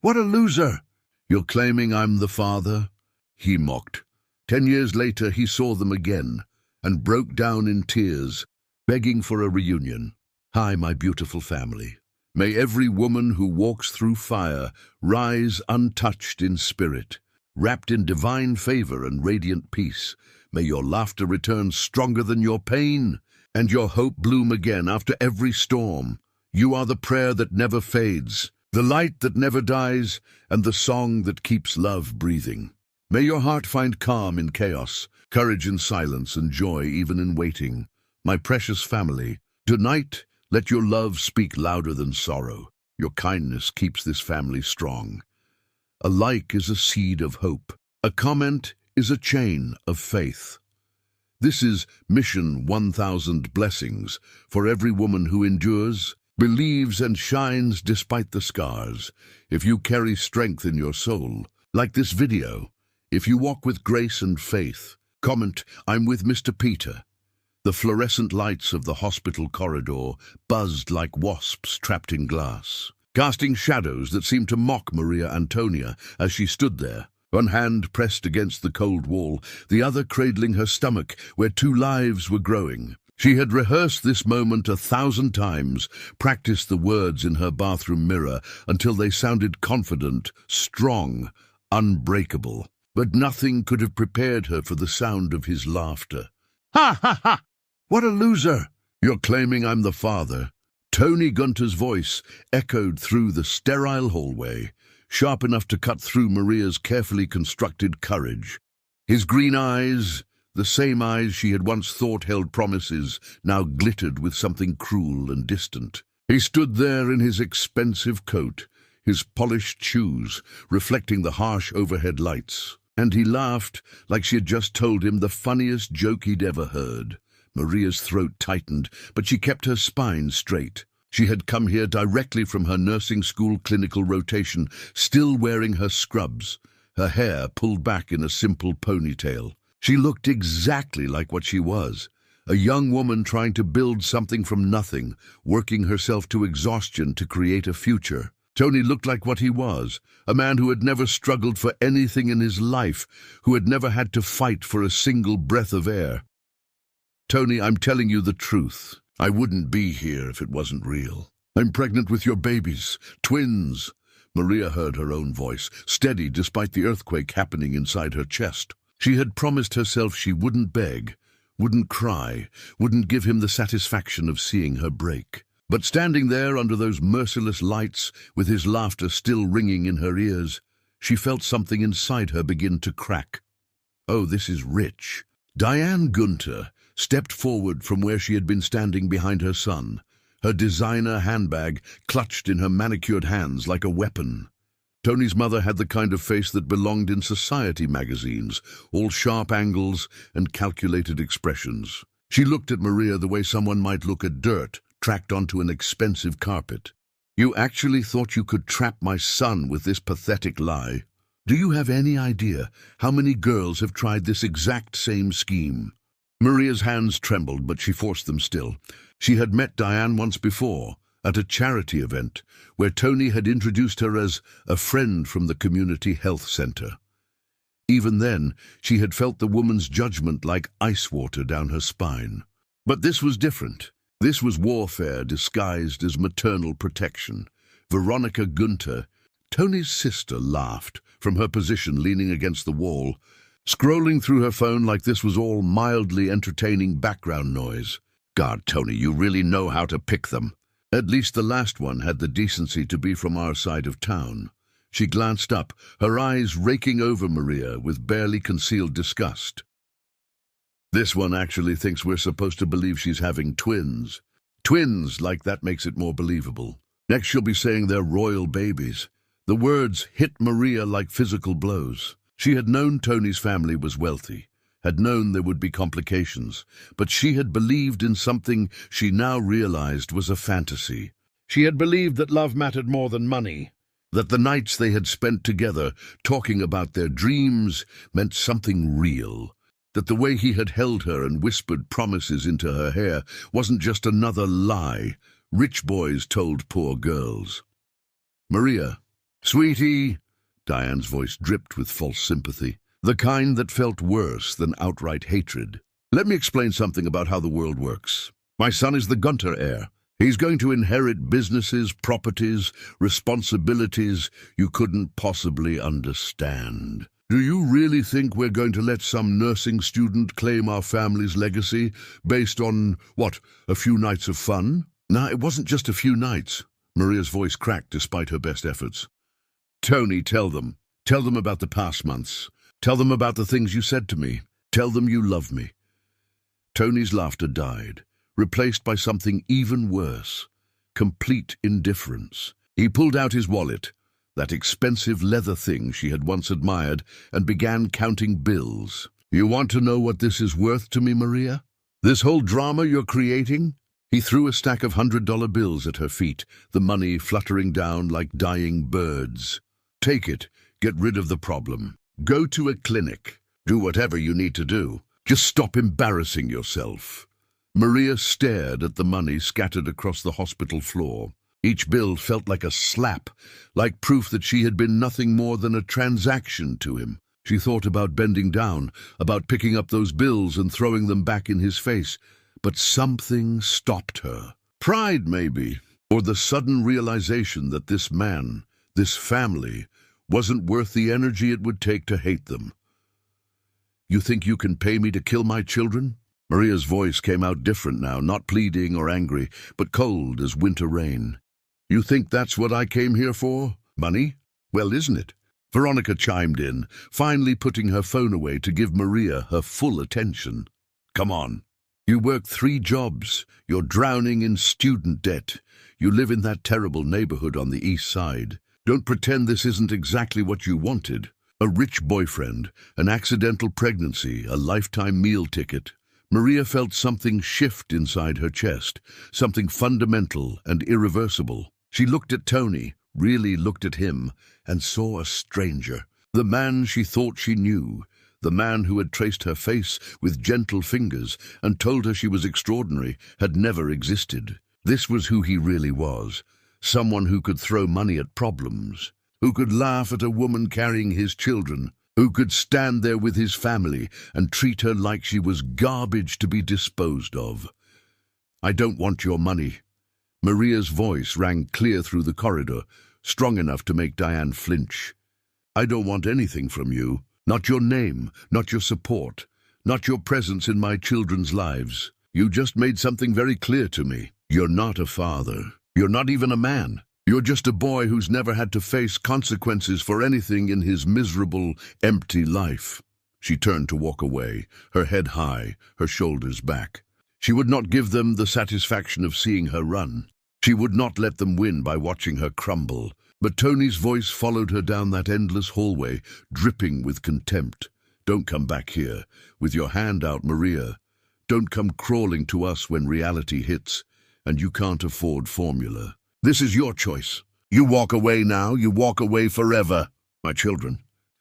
What a loser! You're claiming I'm the father? He mocked. 10 years later, he saw them again and broke down in tears, begging for a reunion. Hi, my beautiful family. May every woman who walks through fire rise untouched in spirit, wrapped in divine favor and radiant peace. May your laughter return stronger than your pain, and your hope bloom again after every storm. You are the prayer that never fades, the light that never dies, and the song that keeps love breathing. May your heart find calm in chaos, courage in silence, and joy even in waiting. My precious family, tonight, let your love speak louder than sorrow. Your kindness keeps this family strong. A like is a seed of hope. A comment is a chain of faith. This is Mission 1000 Blessings for every woman who endures, believes, and shines despite the scars. If you carry strength in your soul, like this video, if you walk with grace and faith, comment, "I'm with Mr. Peter." The fluorescent lights of the hospital corridor buzzed like wasps trapped in glass, casting shadows that seemed to mock Maria Antonia as she stood there, one hand pressed against the cold wall, the other cradling her stomach where two lives were growing. She had rehearsed this moment 1,000 times, practiced the words in her bathroom mirror until they sounded confident, strong, unbreakable. But nothing could have prepared her for the sound of his laughter. "Ha, ha, ha! What a loser! You're claiming I'm the father." Tony Gunter's voice echoed through the sterile hallway, sharp enough to cut through Maria's carefully constructed courage. His green eyes, the same eyes she had once thought held promises, now glittered with something cruel and distant. He stood there in his expensive coat, his polished shoes reflecting the harsh overhead lights, and he laughed like she had just told him the funniest joke he'd ever heard. Maria's throat tightened, but she kept her spine straight. She had come here directly from her nursing school clinical rotation, still wearing her scrubs, her hair pulled back in a simple ponytail. She looked exactly like what she was, a young woman trying to build something from nothing, working herself to exhaustion to create a future. Tony looked like what he was, a man who had never struggled for anything in his life, who had never had to fight for a single breath of air. "Tony, I'm telling you the truth. I wouldn't be here if it wasn't real. I'm pregnant with your babies, twins." Maria heard her own voice, steady despite the earthquake happening inside her chest. She had promised herself she wouldn't beg, wouldn't cry, wouldn't give him the satisfaction of seeing her break. But standing there under those merciless lights, with his laughter still ringing in her ears, she felt something inside her begin to crack. Oh, this is rich. Diane Gunter stepped forward from where she had been standing behind her son, her designer handbag clutched in her manicured hands like a weapon. Tony's mother had the kind of face that belonged in society magazines, all sharp angles and calculated expressions. She looked at Maria the way someone might look at dirt tracked onto an expensive carpet. "You actually thought you could trap my son with this pathetic lie? Do you have any idea how many girls have tried this exact same scheme?" Maria's hands trembled, but she forced them still. She had met Diane once before, at a charity event, where Tony had introduced her as a friend from the community health center. Even then, she had felt the woman's judgment like ice water down her spine. But this was different. This was warfare disguised as maternal protection. Veronica Gunter, Tony's sister, laughed from her position leaning against the wall, scrolling through her phone like this was all mildly entertaining background noise. "God, Tony, you really know how to pick them." At least the last one had the decency to be from our side of town. She glanced up, her eyes raking over Maria with barely concealed disgust. "This one actually thinks we're supposed to believe she's having twins. Twins, like that makes it more believable. Next she'll be saying they're royal babies." The words hit Maria like physical blows. She had known Tony's family was wealthy, had known there would be complications, but she had believed in something she now realized was a fantasy. She had believed that love mattered more than money, that the nights they had spent together talking about their dreams meant something real, that the way he had held her and whispered promises into her hair wasn't just another lie rich boys told poor girls. "Maria, Sweetie, Diane's voice dripped with false sympathy, the kind that felt worse than outright hatred. Let me explain something about how the world works. My son is the Gunter heir. He's going to inherit businesses, properties, responsibilities you couldn't possibly understand. Do you really think we're going to let some nursing student claim our family's legacy based on, what, a few nights of fun? Nah, it wasn't just a few nights. Maria's voice cracked despite her best efforts. Tony, tell them. Tell them about the past months. Tell them about the things you said to me. Tell them you love me. Tony's laughter died, replaced by something even worse, complete indifference. He pulled out his wallet, that expensive leather thing she had once admired, and began counting bills. You want to know what this is worth to me, Maria? This whole drama you're creating? He threw a stack of $100 bills at her feet, the money fluttering down like dying birds. Take it. Get rid of the problem. Go to a clinic. Do whatever you need to do. Just stop embarrassing yourself. Maria stared at the money scattered across the hospital floor. Each bill felt like a slap, like proof that she had been nothing more than a transaction to him. She thought about bending down, about picking up those bills and throwing them back in his face, but something stopped her. Pride, maybe, or the sudden realization that this man, this family, wasn't worth the energy it would take to hate them. You think you can pay me to kill my children? Maria's voice came out different now, not pleading or angry, but cold as winter rain. You think that's what I came here for? Money? Well, isn't it? Veronica chimed in, finally putting her phone away to give Maria her full attention. Come on. You work 3 jobs. You're drowning in student debt. You live in that terrible neighborhood on the east side. Don't pretend this isn't exactly what you wanted. A rich boyfriend, an accidental pregnancy, a lifetime meal ticket. Maria felt something shift inside her chest, something fundamental and irreversible. She looked at Tony, really looked at him, and saw a stranger. The man she thought she knew, the man who had traced her face with gentle fingers and told her she was extraordinary, had never existed. This was who he really was, someone who could throw money at problems, who could laugh at a woman carrying his children, who could stand there with his family and treat her like she was garbage to be disposed of. I don't want your money. Maria's voice rang clear through the corridor, strong enough to make Diane flinch. I don't want anything from you. Not your name, not your support, not your presence in my children's lives. You just made something very clear to me. You're not a father. You're not even a man. You're just a boy who's never had to face consequences for anything in his miserable, empty life. She turned to walk away, her head high, her shoulders back. She would not give them the satisfaction of seeing her run. She would not let them win by watching her crumble. But Tony's voice followed her down that endless hallway, dripping with contempt. Don't come back here, with your hand out, Maria. Don't come crawling to us when reality hits, and you can't afford formula. This is your choice. You walk away now, you walk away forever. My children.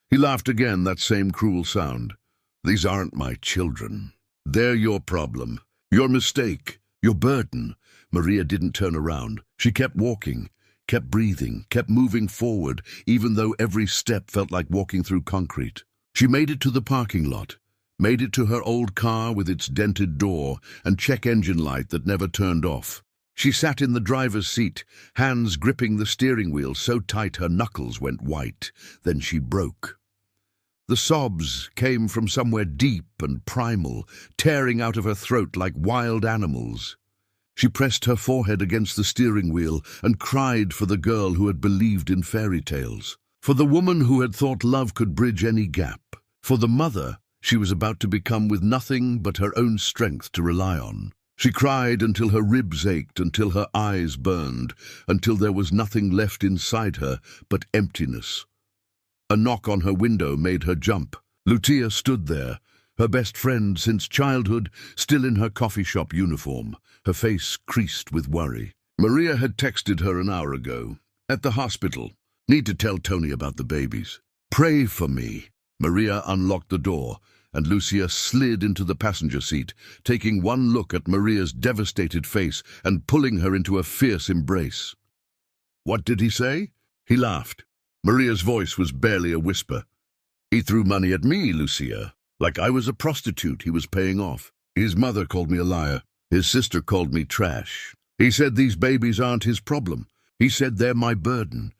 He laughed again, that same cruel sound. These aren't my children. They're your problem, your mistake, your burden. Maria didn't turn around. She kept walking, kept breathing, kept moving forward, even though every step felt like walking through concrete. She made it to the parking lot, made it to her old car with its dented door and check engine light that never turned off. She sat in the driver's seat, hands gripping the steering wheel so tight her knuckles went white. Then she broke. The sobs came from somewhere deep and primal, tearing out of her throat like wild animals. She pressed her forehead against the steering wheel and cried for the girl who had believed in fairy tales, for the woman who had thought love could bridge any gap, for the mother she was about to become with nothing but her own strength to rely on. She cried until her ribs ached, until her eyes burned, until there was nothing left inside her but emptiness. A knock on her window made her jump. Lucia stood there, her best friend since childhood, still in her coffee shop uniform, her face creased with worry. Maria had texted her an hour ago. At the hospital. Need to tell Tony about the babies. Pray for me. Maria unlocked the door, and Lucia slid into the passenger seat, taking one look at Maria's devastated face and pulling her into a fierce embrace. What did he say? He laughed. Maria's voice was barely a whisper. "He threw money at me, Lucia, like I was a prostitute he was paying off. His mother called me a liar. His sister called me trash. He said these babies aren't his problem. He said they're my burden."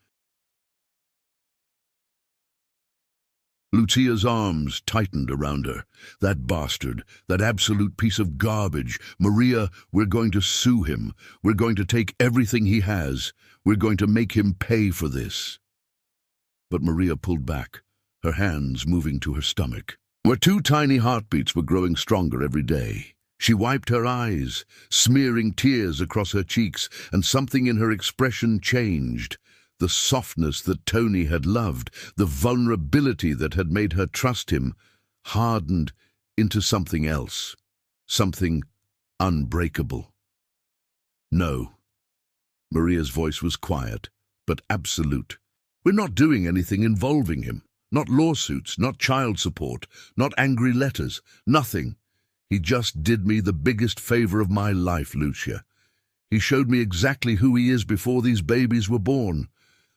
Lucia's arms tightened around her. "That bastard, that absolute piece of garbage. Maria, we're going to sue him. We're going to take everything he has. We're going to make him pay for this." But Maria pulled back, her hands moving to her stomach, where two tiny heartbeats were growing stronger every day. She wiped her eyes, smearing tears across her cheeks, and something in her expression changed. The softness that Tony had loved, the vulnerability that had made her trust him, hardened into something else, something unbreakable. "No." Maria's voice was quiet, but absolute. "We're not doing anything involving him. Not lawsuits, not child support, not angry letters, nothing. He just did me the biggest favor of my life, Lucia. He showed me exactly who he is before these babies were born,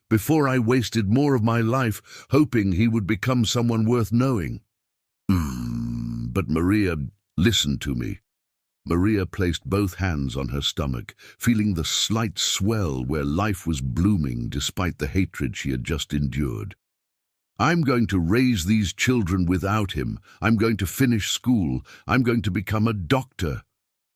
before I wasted more of my life hoping he would become someone worth knowing." But Maria, listen to me." Maria placed both hands on her stomach, feeling the slight swell where life was blooming despite the hatred she had just endured. "I'm going to raise these children without him. I'm going to finish school. I'm going to become a doctor.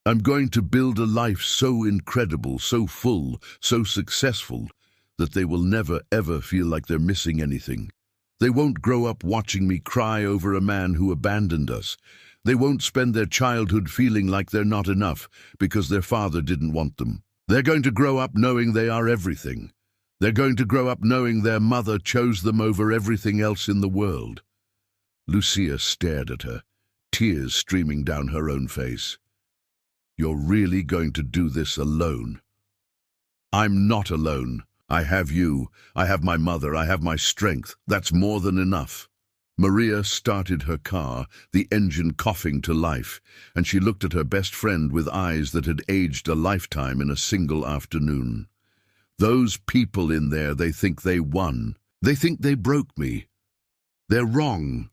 I'm going to build a life so incredible, so full, so successful, that they will never, ever feel like they're missing anything. They won't grow up watching me cry over a man who abandoned us. They won't spend their childhood feeling like they're not enough because their father didn't want them. They're going to grow up knowing they are everything. They're going to grow up knowing their mother chose them over everything else in the world." Lucia stared at her, tears streaming down her own face. "You're really going to do this alone?" "I'm not alone. I have you. I have my mother. I have my strength. That's more than enough." Maria started her car, the engine coughing to life, and she looked at her best friend with eyes that had aged a lifetime in a single afternoon. "Those people in there, they think they won. They think they broke me. They're wrong."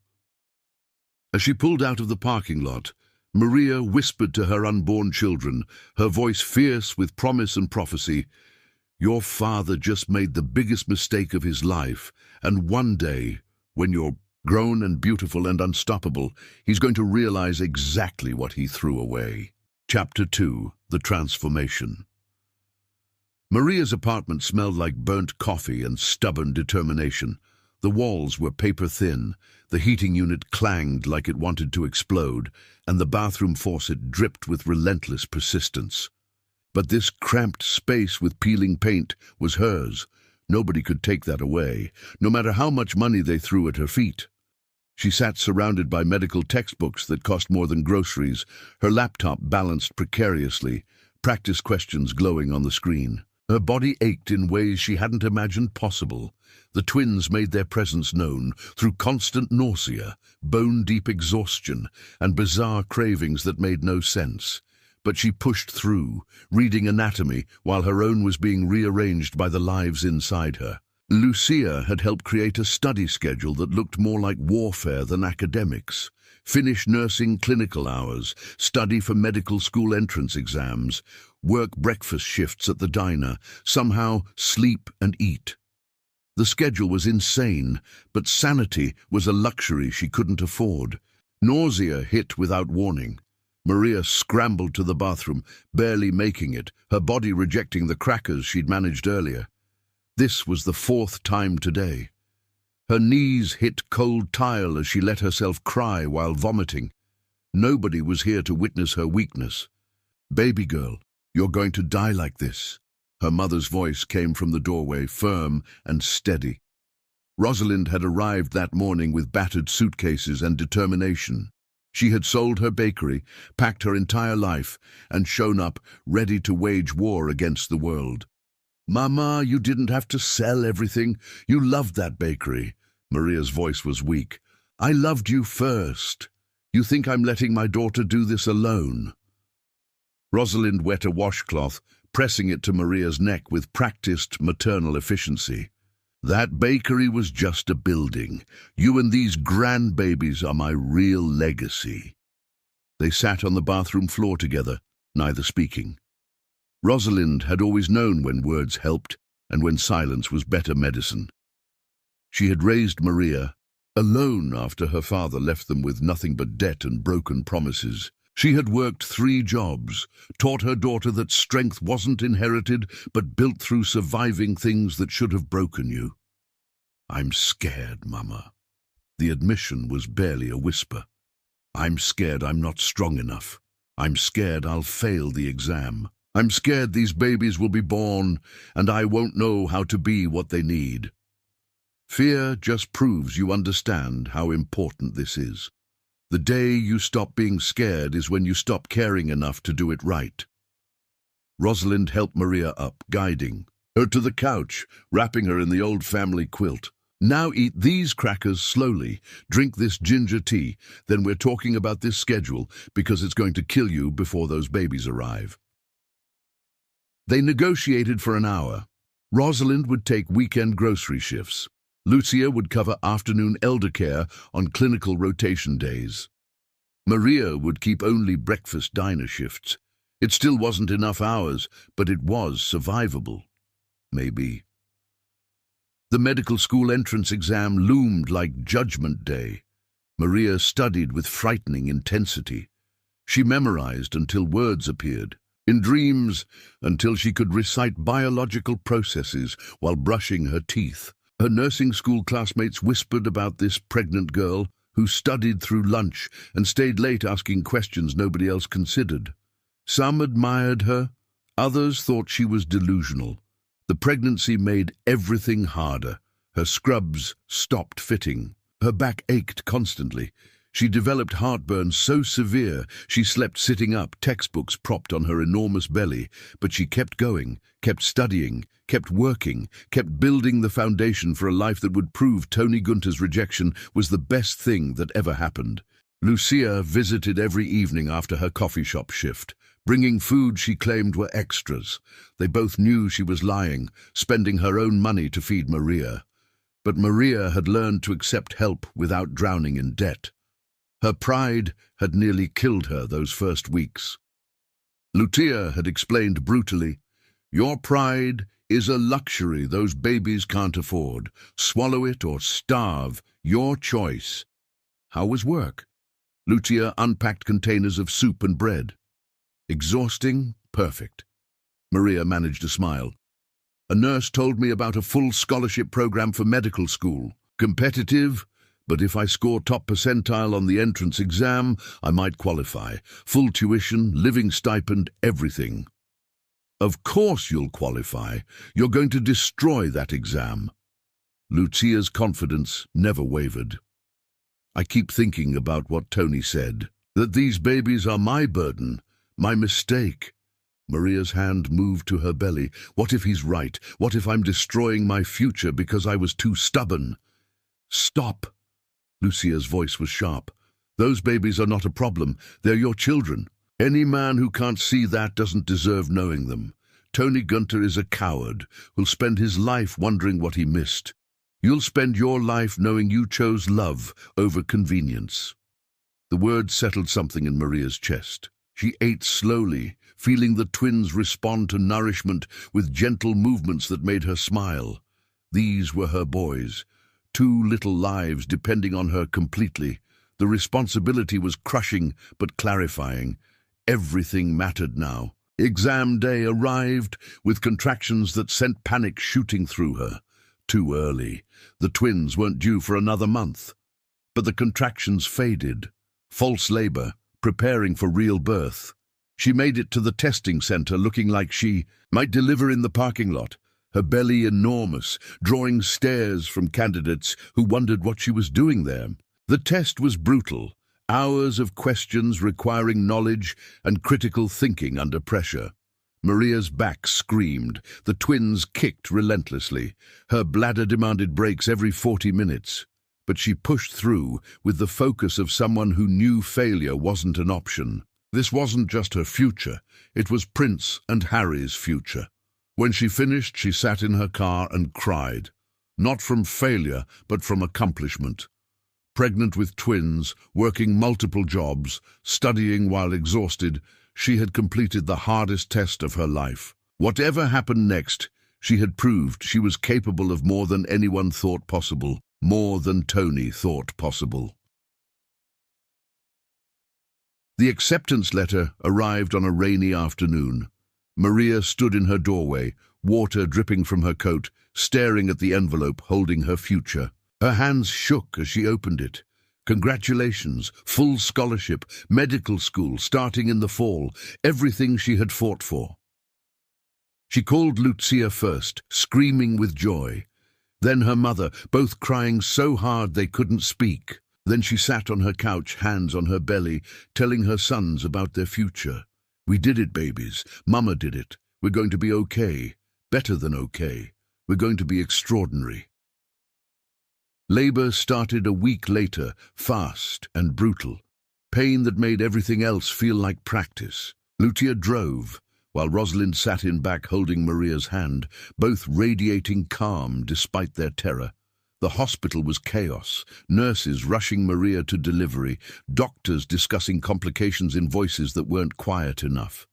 As she pulled out of the parking lot, Maria whispered to her unborn children, her voice fierce with promise and prophecy, "Your father just made the biggest mistake of his life, and one day, when you're grown and beautiful and unstoppable, he's going to realize exactly what he threw away." Chapter 2: The Transformation. Maria's apartment smelled like burnt coffee and stubborn determination. The walls were paper-thin, the heating unit clanged like it wanted to explode, and the bathroom faucet dripped with relentless persistence. But this cramped space with peeling paint was hers. Nobody could take that away, no matter how much money they threw at her feet. She sat surrounded by medical textbooks that cost more than groceries, her laptop balanced precariously, practice questions glowing on the screen. Her body ached in ways she hadn't imagined possible. The twins made their presence known through constant nausea, bone-deep exhaustion, and bizarre cravings that made no sense. But she pushed through, reading anatomy while her own was being rearranged by the lives inside her. Lucia had helped create a study schedule that looked more like warfare than academics. Finish nursing clinical hours, study for medical school entrance exams, work breakfast shifts at the diner, somehow sleep and eat. The schedule was insane, but sanity was a luxury she couldn't afford. Nausea hit without warning. Maria scrambled to the bathroom, barely making it, her body rejecting the crackers she'd managed earlier. This was the 4th time today. Her knees hit cold tile as she let herself cry while vomiting. Nobody was here to witness her weakness. "Baby girl, you're going to die like this." Her mother's voice came from the doorway, firm and steady. Rosalind had arrived that morning with battered suitcases and determination. She had sold her bakery, packed her entire life, and shown up ready to wage war against the world. "Mama, you didn't have to sell everything. You loved that bakery." Maria's voice was weak. "I loved you first. You think I'm letting my daughter do this alone?" Rosalind wet a washcloth, pressing it to Maria's neck with practiced maternal efficiency. That bakery was just a building. You and these grandbabies are my real legacy." They sat on the bathroom floor together, neither speaking. Rosalind had always known when words helped and when silence was better medicine. She had raised Maria alone after her father left them with nothing but debt and broken promises. She had worked 3 jobs, taught her daughter that strength wasn't inherited, but built through surviving things that should have broken you. "I'm scared, Mama." The admission was barely a whisper. "I'm scared I'm not strong enough. I'm scared I'll fail the exam. I'm scared these babies will be born and I won't know how to be what they need." Fear just proves you understand how important this is. The day you stop being scared is when you stop caring enough to do it right. Rosalind helped Maria up, guiding her to the couch, wrapping her in the old family quilt. "Now eat these crackers slowly, drink this ginger tea, then we're talking about this schedule because it's going to kill you before those babies arrive." They negotiated for an hour. Rosalind would take weekend grocery shifts. Lucia would cover afternoon elder care on clinical rotation days. Maria would keep only breakfast diner shifts. It still wasn't enough hours, but it was survivable. Maybe. The medical school entrance exam loomed like Judgment Day. Maria studied with frightening intensity. She memorized until words appeared. In dreams, until she could recite biological processes while brushing her teeth. Her nursing school classmates whispered about this pregnant girl who studied through lunch and stayed late asking questions nobody else considered. Some admired her, others thought she was delusional. The pregnancy made everything harder. Her scrubs stopped fitting. Her back ached constantly. She developed heartburn so severe she slept sitting up, textbooks propped on her enormous belly. But she kept going, kept studying, kept working, kept building the foundation for a life that would prove Tony Gunter's rejection was the best thing that ever happened. Lucia visited every evening after her coffee shop shift, bringing food she claimed were extras. They both knew she was lying, spending her own money to feed Maria. But Maria had learned to accept help without drowning in debt. Her pride had nearly killed her those first weeks. Lucia had explained brutally, "Your pride is a luxury those babies can't afford. Swallow it or starve, your choice." How was work? Lucia unpacked containers of soup and bread. Exhausting? Perfect. Maria managed a smile. "A nurse told me about a full scholarship program for medical school. Competitive? But if I score top percentile on the entrance exam, I might qualify. Full tuition, living stipend, everything." "Of course you'll qualify. You're going to destroy that exam." Lucia's confidence never wavered. "I keep thinking about what Tony said, that these babies are my burden, my mistake." Maria's hand moved to her belly. "What if he's right? What if I'm destroying my future because I was too stubborn?" "Stop!" Lucia's voice was sharp. "Those babies are not a problem. They're your children. Any man who can't see that doesn't deserve knowing them. Tony Gunter is a coward who'll spend his life wondering what he missed. You'll spend your life knowing you chose love over convenience." The words settled something in Maria's chest. She ate slowly, feeling the twins respond to nourishment with gentle movements that made her smile. These were her boys. 2 little lives depending on her completely. The responsibility was crushing but clarifying. Everything mattered now. Exam day arrived with contractions that sent panic shooting through her. Too early. The twins weren't due for another month. But the contractions faded. False labor, preparing for real birth. She made it to the testing center looking like she might deliver in the parking lot. Her belly enormous, drawing stares from candidates who wondered what she was doing there. The test was brutal, hours of questions requiring knowledge and critical thinking under pressure. Maria's back screamed. The twins kicked relentlessly. Her bladder demanded breaks every 40 minutes. But she pushed through with the focus of someone who knew failure wasn't an option. This wasn't just her future, it was Prince and Harry's future. When she finished, she sat in her car and cried. not from failure, but from accomplishment. Pregnant with twins, working multiple jobs, studying while exhausted, she had completed the hardest test of her life. Whatever happened next, she had proved she was capable of more than anyone thought possible, more than Tony thought possible. The acceptance letter arrived on a rainy afternoon. Maria stood in her doorway, water dripping from her coat, staring at the envelope holding her future. Her hands shook as she opened it. Congratulations, full scholarship, medical school starting in the fall, everything she had fought for. She called Lucia first, screaming with joy. Then her mother, both crying so hard they couldn't speak. Then she sat on her couch, hands on her belly, telling her sons about their future. We did it, babies. Mama did it. We're going to be okay. Better than okay. We're going to be extraordinary. Labor started a week later, fast and brutal. Pain that made everything else feel like practice. Lucia drove, while Rosalind sat in back holding Maria's hand, both radiating calm despite their terror. The hospital was chaos, nurses rushing Maria to delivery, doctors discussing complications in voices that weren't quiet enough.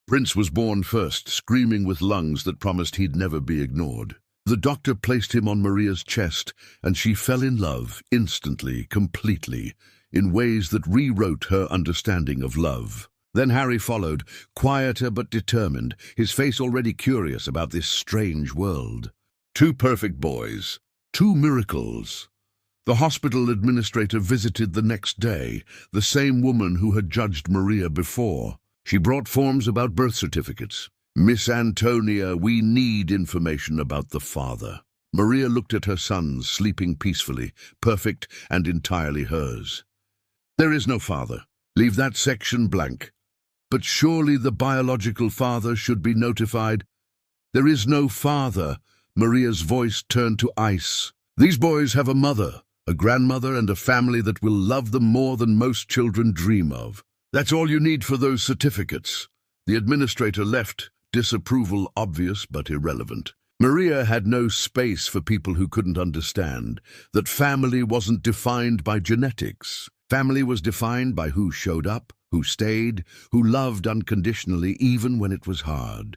Prince was born first, screaming with lungs that promised he'd never be ignored. The doctor placed him on Maria's chest, and she fell in love, instantly, completely, in ways that rewrote her understanding of love. Then Harry followed, quieter but determined, his face already curious about this strange world. Two perfect boys, two miracles. The hospital administrator visited the next day, the same woman who had judged Maria before. She brought forms about birth certificates. Miss Antonia, we need information about the father. Maria looked at her sons, sleeping peacefully, perfect and entirely hers. There is no father. Leave that section blank. But surely the biological father should be notified. There is no father. Maria's voice turned to ice. These boys have a mother, a grandmother, and a family that will love them more than most children dream of. That's all you need for those certificates. The administrator left, disapproval obvious but irrelevant. Maria had no space for people who couldn't understand that family wasn't defined by genetics. Family was defined by who showed up, who stayed, who loved unconditionally even when it was hard.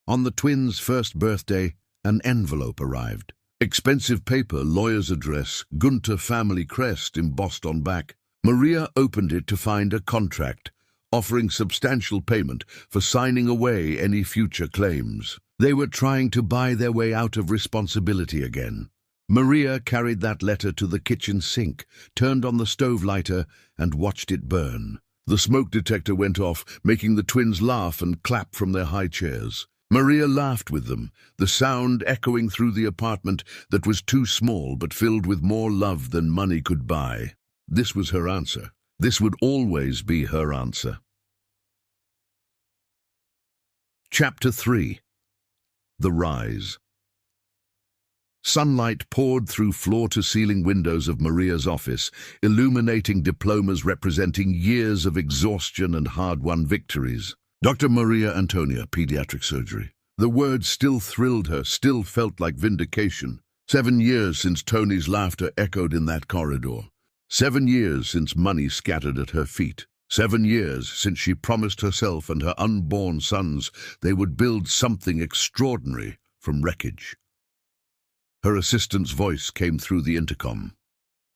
On the twins' first birthday, an envelope arrived. Expensive paper, lawyer's address, Gunter family crest embossed on back. Maria opened it to find a contract, offering substantial payment for signing away any future claims. They were trying to buy their way out of responsibility again. Maria carried that letter to the kitchen sink, turned on the stove lighter, and watched it burn. The smoke detector went off, making the twins laugh and clap from their high chairs. Maria laughed with them, the sound echoing through the apartment that was too small but filled with more love than money could buy. This was her answer. This would always be her answer. Chapter 3. The Rise. Sunlight poured through floor-to-ceiling windows of Maria's office, illuminating diplomas representing years of exhaustion and hard-won victories. Dr. Maria Antonia, pediatric surgery. The words still thrilled her, still felt like vindication. 7 years since Tony's laughter echoed in that corridor. 7 years since money scattered at her feet. 7 years since she promised herself and her unborn sons they would build something extraordinary from wreckage. Her assistant's voice came through the intercom.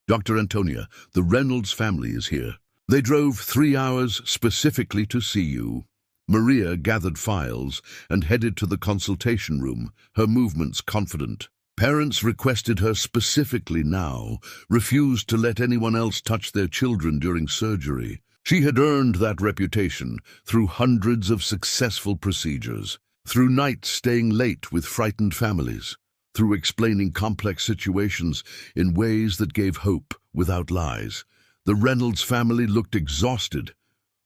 Dr. Antonia, the Reynolds family is here. They drove 3 hours specifically to see you. Maria gathered files and headed to the consultation room, her movements confident. Parents requested her specifically now, refused to let anyone else touch their children during surgery. She had earned that reputation through hundreds of successful procedures, through nights staying late with frightened families, through explaining complex situations in ways that gave hope without lies. The Reynolds family looked exhausted,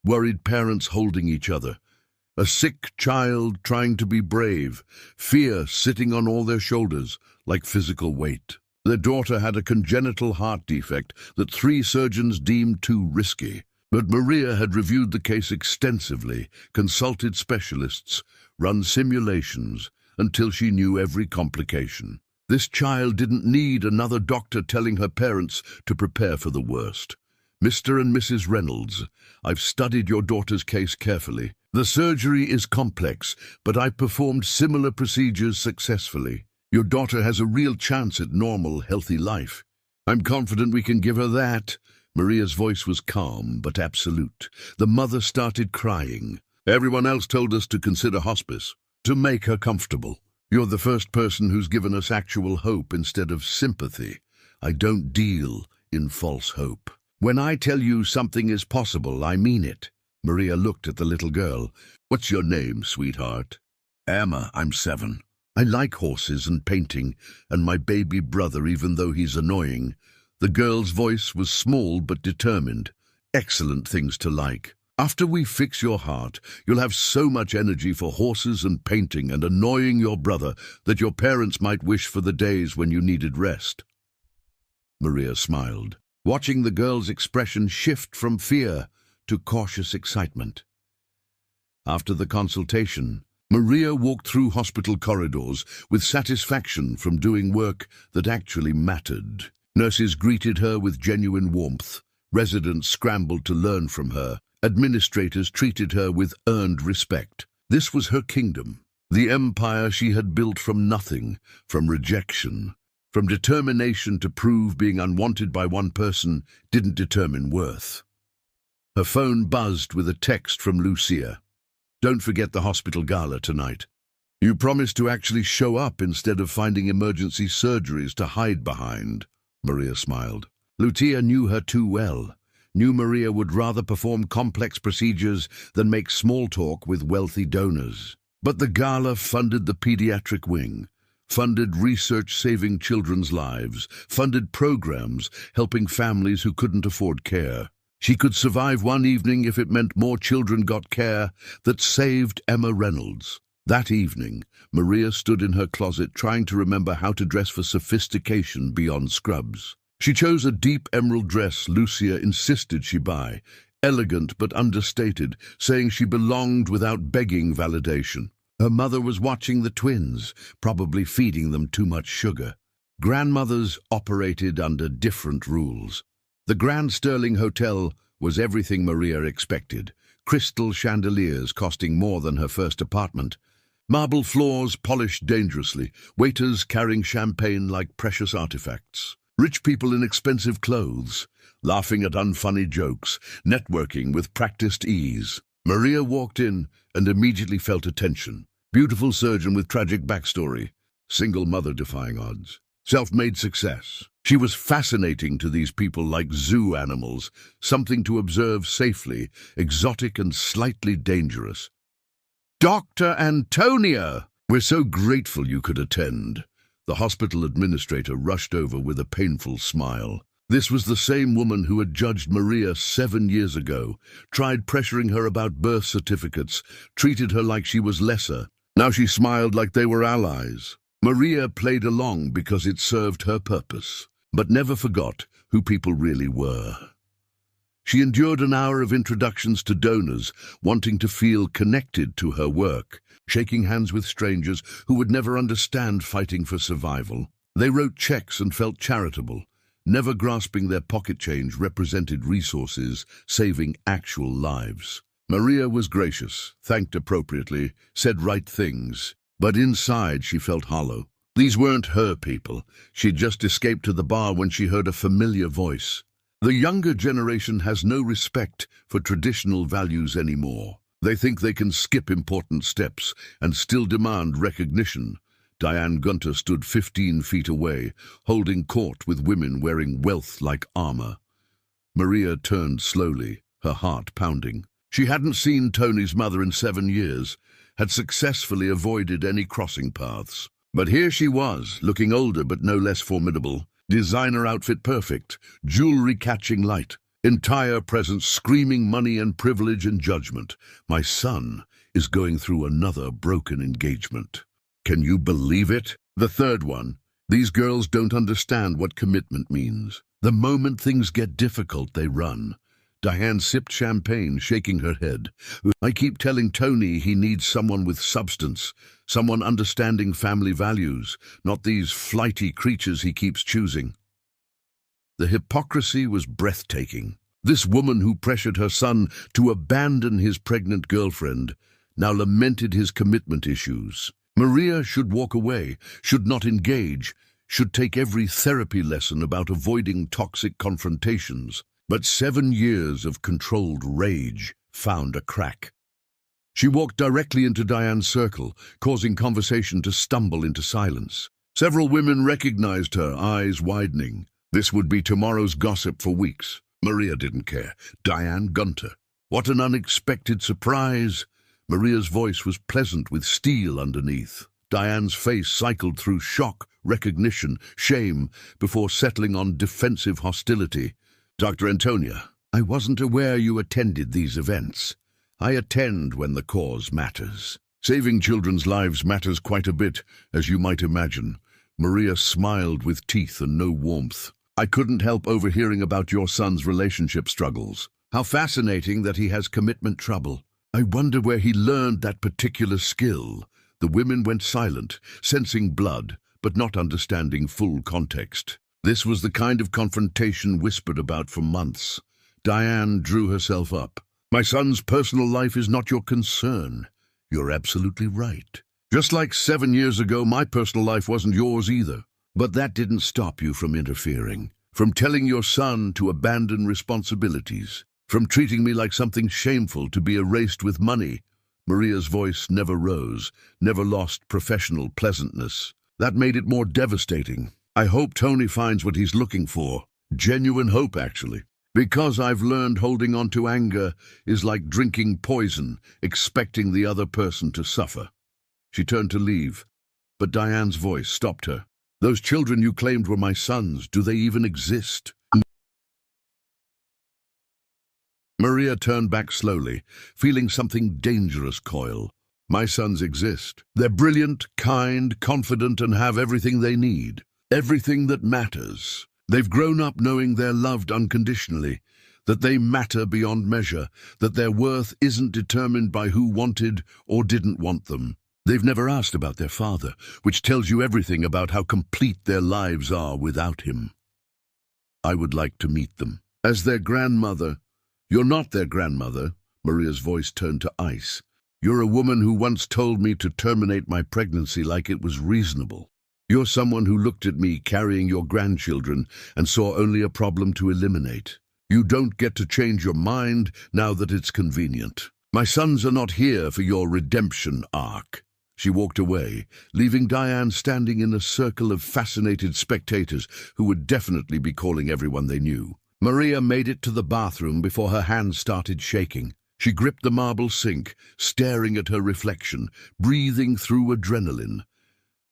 worried parents holding each other. A sick child trying to be brave, fear sitting on all their shoulders like physical weight. Their daughter had a congenital heart defect that 3 surgeons deemed too risky. But Maria had reviewed the case extensively, consulted specialists, run simulations, until she knew every complication. This child didn't need another doctor telling her parents to prepare for the worst. Mr. and Mrs. Reynolds, I've studied your daughter's case carefully. The surgery is complex, but I performed similar procedures successfully. Your daughter has a real chance at normal, healthy life. I'm confident we can give her that. Maria's voice was calm but absolute. The mother started crying. Everyone else told us to consider hospice, to make her comfortable. You're the first person who's given us actual hope instead of sympathy. I don't deal in false hope. When I tell you something is possible, I mean it. Maria looked at the little girl. What's your name, sweetheart? Emma, I'm 7. I like horses and painting, and my baby brother, even though he's annoying. The girl's voice was small but determined. Excellent things to like. After we fix your heart, you'll have so much energy for horses and painting and annoying your brother that your parents might wish for the days when you needed rest. Maria smiled, watching the girl's expression shift from fear to cautious excitement. After the consultation, Maria walked through hospital corridors with satisfaction from doing work that actually mattered. Nurses greeted her with genuine warmth. Residents scrambled to learn from her. Administrators treated her with earned respect. This was her kingdom, the empire she had built from nothing, from rejection, from determination to prove being unwanted by one person didn't determine worth. Her phone buzzed with a text from Lucia. Don't forget the hospital gala tonight. You promised to actually show up instead of finding emergency surgeries to hide behind. Maria smiled. Lucia knew her too well. Knew Maria would rather perform complex procedures than make small talk with wealthy donors. But the gala funded the pediatric wing, funded research saving children's lives, funded programs helping families who couldn't afford care. She could survive one evening if it meant more children got care that saved Emma Reynolds. That evening, Maria stood in her closet trying to remember how to dress for sophistication beyond scrubs. She chose a deep emerald dress Lucia insisted she buy, elegant but understated, saying she belonged without begging validation. Her mother was watching the twins, probably feeding them too much sugar. Grandmothers operated under different rules. The Grand Sterling Hotel was everything Maria expected. Crystal chandeliers costing more than her first apartment. Marble floors polished dangerously, waiters carrying champagne like precious artifacts. Rich people in expensive clothes, laughing at unfunny jokes, networking with practiced ease. Maria walked in and immediately felt a tension. Beautiful surgeon with tragic backstory. Single mother defying odds. Self-made success. She was fascinating to these people like zoo animals, something to observe safely, exotic and slightly dangerous. Dr. Antonia! We're so grateful you could attend. The hospital administrator rushed over with a painful smile. This was the same woman who had judged Maria 7 years ago, tried pressuring her about birth certificates, treated her like she was lesser. Now she smiled like they were allies. Maria played along because it served her purpose, but never forgot who people really were. She endured an hour of introductions to donors, wanting to feel connected to her work, shaking hands with strangers who would never understand fighting for survival. They wrote checks and felt charitable, never grasping their pocket change represented resources, saving actual lives. Maria was gracious, thanked appropriately, said right things, but inside she felt hollow. These weren't her people. She'd just escaped to the bar when she heard a familiar voice. The younger generation has no respect for traditional values anymore. They think they can skip important steps and still demand recognition. Diane Gunter stood 15 feet away, holding court with women wearing wealth like armor. Maria turned slowly, her heart pounding. She hadn't seen Tony's mother in 7 years, had successfully avoided any crossing paths. But here she was, looking older but no less formidable. Designer outfit perfect, jewelry catching light, entire presence screaming money and privilege and judgment. My son is going through another broken engagement. Can you believe it? The third one. These girls don't understand what commitment means. The moment things get difficult, they run. Diane sipped champagne, shaking her head. I keep telling Tony he needs someone with substance, someone understanding family values, not these flighty creatures he keeps choosing. The hypocrisy was breathtaking. This woman who pressured her son to abandon his pregnant girlfriend now lamented his commitment issues. Maria should walk away, should not engage, should take every therapy lesson about avoiding toxic confrontations. But 7 years of controlled rage found a crack. She walked directly into Diane's circle, causing conversation to stumble into silence. Several women recognized her, eyes widening. This would be tomorrow's gossip for weeks. Maria didn't care. Diane Gunter. What an unexpected surprise! Maria's voice was pleasant with steel underneath. Diane's face cycled through shock, recognition, shame, before settling on defensive hostility. Dr. Antonia, I wasn't aware you attended these events. I attend when the cause matters. Saving children's lives matters quite a bit, as you might imagine. Maria smiled with teeth and no warmth. I couldn't help overhearing about your son's relationship struggles. How fascinating that he has commitment trouble. I wonder where he learned that particular skill. The women went silent, sensing blood, but not understanding full context. This was the kind of confrontation whispered about for months. Diane drew herself up. My son's personal life is not your concern. You're absolutely right. Just like 7 years ago, my personal life wasn't yours either. But that didn't stop you from interfering, from telling your son to abandon responsibilities, from treating me like something shameful to be erased with money. Maria's voice never rose, never lost professional pleasantness. That made it more devastating. I hope Tony finds what he's looking for. Genuine hope, actually. Because I've learned holding on to anger is like drinking poison, expecting the other person to suffer. She turned to leave, but Diane's voice stopped her. Those children you claimed were my sons, do they even exist? Maria turned back slowly, feeling something dangerous coil. My sons exist. They're brilliant, kind, confident, and have everything they need. Everything that matters. They've grown up knowing they're loved unconditionally, that they matter beyond measure, that their worth isn't determined by who wanted or didn't want them. They've never asked about their father, which tells you everything about how complete their lives are without him. I would like to meet them. As their grandmother. You're not their grandmother. Maria's voice turned to ice. You're a woman who once told me to terminate my pregnancy like it was reasonable. You're someone who looked at me carrying your grandchildren and saw only a problem to eliminate. You don't get to change your mind now that it's convenient. My sons are not here for your redemption arc. She walked away, leaving Diane standing in a circle of fascinated spectators who would definitely be calling everyone they knew. Maria made it to the bathroom before her hands started shaking. She gripped the marble sink, staring at her reflection, breathing through adrenaline.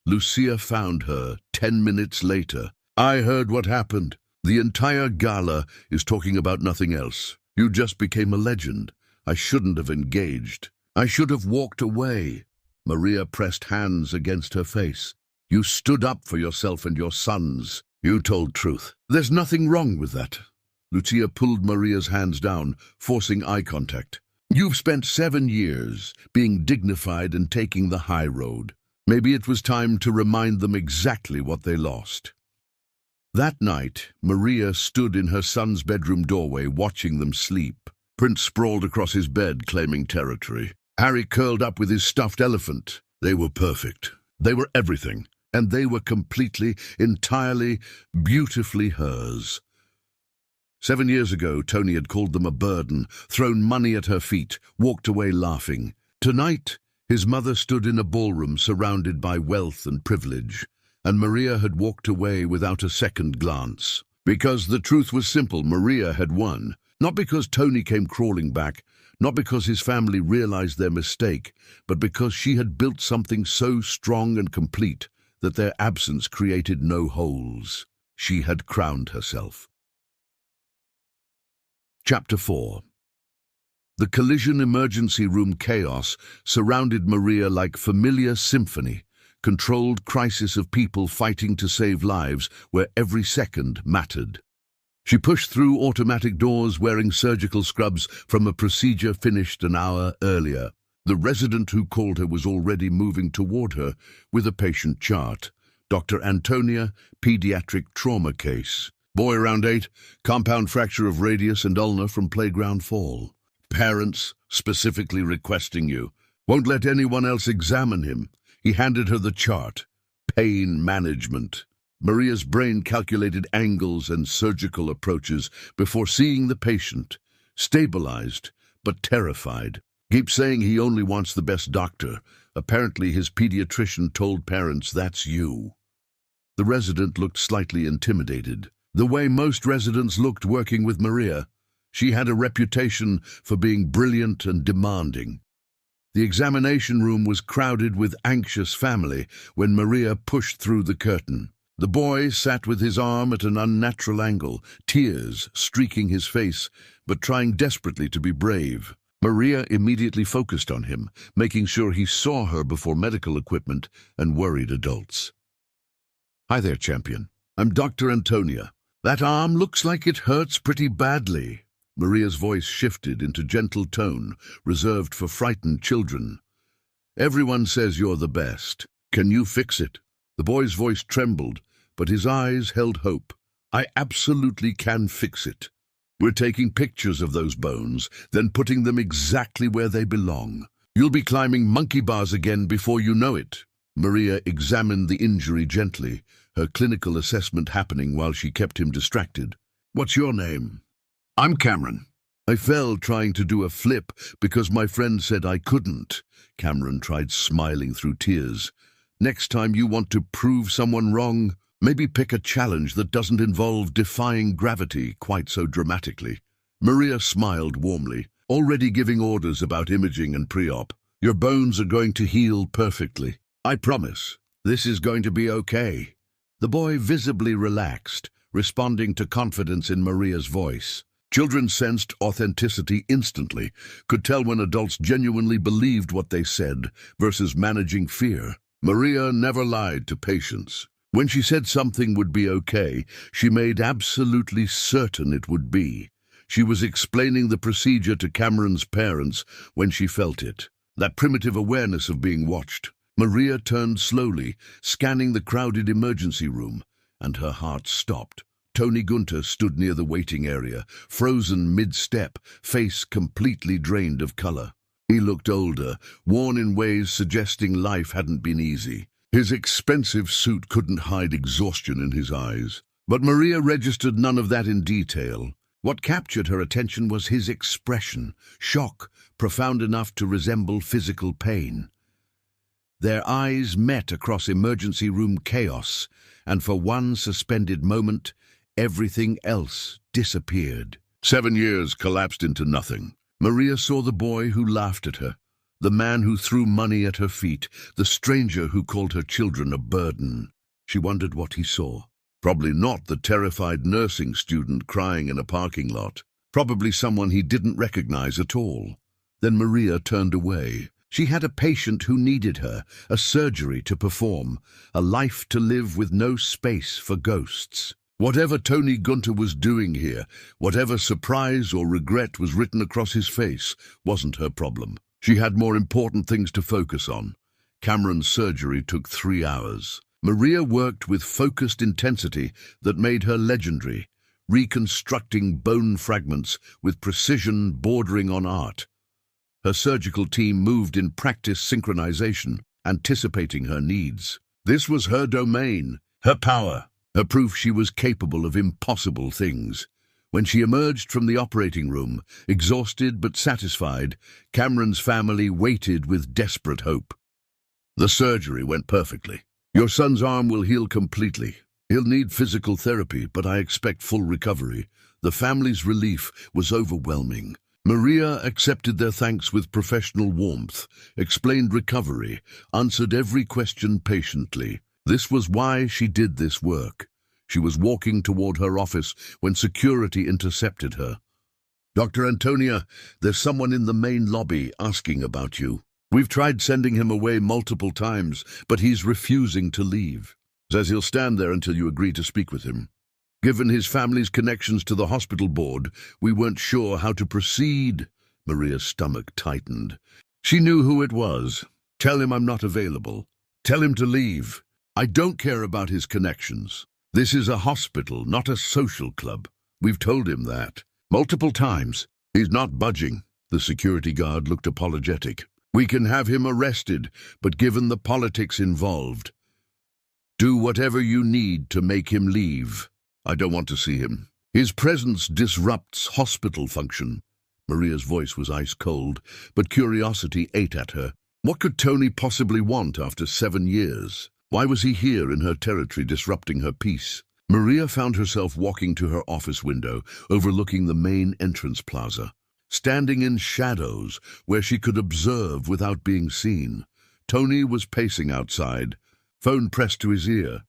Lucia found her 10 minutes later. I heard what happened. The entire gala is talking about nothing else. You just became a legend. I shouldn't have engaged. I should have walked away. Maria pressed hands against her face. You stood up for yourself and your sons. You told truth. There's nothing wrong with that. Lucia pulled Maria's hands down, forcing eye contact. You've spent 7 years being dignified and taking the high road. Maybe it was time to remind them exactly what they lost. That night, Maria stood in her son's bedroom doorway watching them sleep. Prince sprawled across his bed, claiming territory. Harry curled up with his stuffed elephant. They were perfect. They were everything. And they were completely, entirely, beautifully hers. 7 years ago, Tony had called them a burden, thrown money at her feet, walked away laughing. Tonight, his mother stood in a ballroom surrounded by wealth and privilege, and Maria had walked away without a second glance. Because the truth was simple, Maria had won. Not because Tony came crawling back, not because his family realized their mistake, but because she had built something so strong and complete that their absence created no holes. She had crowned herself. Chapter 4. The collision emergency room chaos surrounded Maria like familiar symphony, controlled crisis of people fighting to save lives where every second mattered. She pushed through automatic doors wearing surgical scrubs from a procedure finished an hour earlier. The resident who called her was already moving toward her with a patient chart. Dr. Antonia, pediatric trauma case. Boy around 8, compound fracture of radius and ulna from playground fall. Parents specifically requesting you. Won't let anyone else examine him. He handed her the chart. Pain management. Maria's brain calculated angles and surgical approaches before seeing the patient. Stabilized, but terrified. Keeps saying he only wants the best doctor. Apparently his pediatrician told parents that's you. The resident looked slightly intimidated. The way most residents looked working with Maria. She had a reputation for being brilliant and demanding. The examination room was crowded with anxious family when Maria pushed through the curtain. The boy sat with his arm at an unnatural angle, tears streaking his face, but trying desperately to be brave. Maria immediately focused on him, making sure he saw her before medical equipment and worried adults. "Hi there, champion. I'm Dr. Antonia. That arm looks like it hurts pretty badly." Maria's voice shifted into gentle tone, reserved for frightened children. "Everyone says you're the best. Can you fix it?" The boy's voice trembled, but his eyes held hope. "I absolutely can fix it. We're taking pictures of those bones, then putting them exactly where they belong. You'll be climbing monkey bars again before you know it." Maria examined the injury gently, her clinical assessment happening while she kept him distracted. "What's your name?" "I'm Cameron. I fell trying to do a flip because my friend said I couldn't." Cameron tried smiling through tears. "Next time you want to prove someone wrong, maybe pick a challenge that doesn't involve defying gravity quite so dramatically." Maria smiled warmly, already giving orders about imaging and pre-op. "Your bones are going to heal perfectly. I promise. This is going to be okay." The boy visibly relaxed, responding to confidence in Maria's voice. Children sensed authenticity instantly, could tell when adults genuinely believed what they said versus managing fear. Maria never lied to patients. When she said something would be okay, she made absolutely certain it would be. She was explaining the procedure to Cameron's parents when she felt it. That primitive awareness of being watched. Maria turned slowly, scanning the crowded emergency room, and her heart stopped. Tony Gunter stood near the waiting area, frozen mid-step, face completely drained of color. He looked older, worn in ways suggesting life hadn't been easy. His expensive suit couldn't hide exhaustion in his eyes. But Maria registered none of that in detail. What captured her attention was his expression, shock, profound enough to resemble physical pain. Their eyes met across emergency room chaos, and for one suspended moment, everything else disappeared. 7 years collapsed into nothing. Maria saw the boy who laughed at her, the man who threw money at her feet, the stranger who called her children a burden. She wondered what he saw. Probably not the terrified nursing student crying in a parking lot. Probably someone he didn't recognize at all. Then Maria turned away. She had a patient who needed her, a surgery to perform, a life to live with no space for ghosts. Whatever Tony Gunter was doing here, whatever surprise or regret was written across his face, wasn't her problem. She had more important things to focus on. Cameron's surgery took 3 hours. Maria worked with focused intensity that made her legendary, reconstructing bone fragments with precision bordering on art. Her surgical team moved in practice synchronization, anticipating her needs. This was her domain, her power, her proof she was capable of impossible things. When she emerged from the operating room, exhausted but satisfied, Cameron's family waited with desperate hope. "The surgery went perfectly. Your son's arm will heal completely. He'll need physical therapy, but I expect full recovery." The family's relief was overwhelming. Maria accepted their thanks with professional warmth, explained recovery, answered every question patiently. This was why she did this work. She was walking toward her office when security intercepted her. "Dr. Antonia, there's someone in the main lobby asking about you. We've tried sending him away multiple times, but he's refusing to leave. Says he'll stand there until you agree to speak with him." Given his family's connections to the hospital board, we weren't sure how to proceed. Maria's stomach tightened. She knew who it was. Tell him I'm not available. Tell him to leave. I don't care about his connections. This is a hospital, not a social club. We've told him that. Multiple times. He's not budging. The security guard looked apologetic. We can have him arrested, but given the politics involved, do whatever you need to make him leave. I don't want to see him. His presence disrupts hospital function. Maria's voice was ice cold, but curiosity ate at her. What could Tony possibly want after 7 years? Why was he here in her territory disrupting her peace? Maria found herself walking to her office window, overlooking the main entrance plaza. Standing in shadows, where she could observe without being seen, Tony was pacing outside, phone pressed to his ear,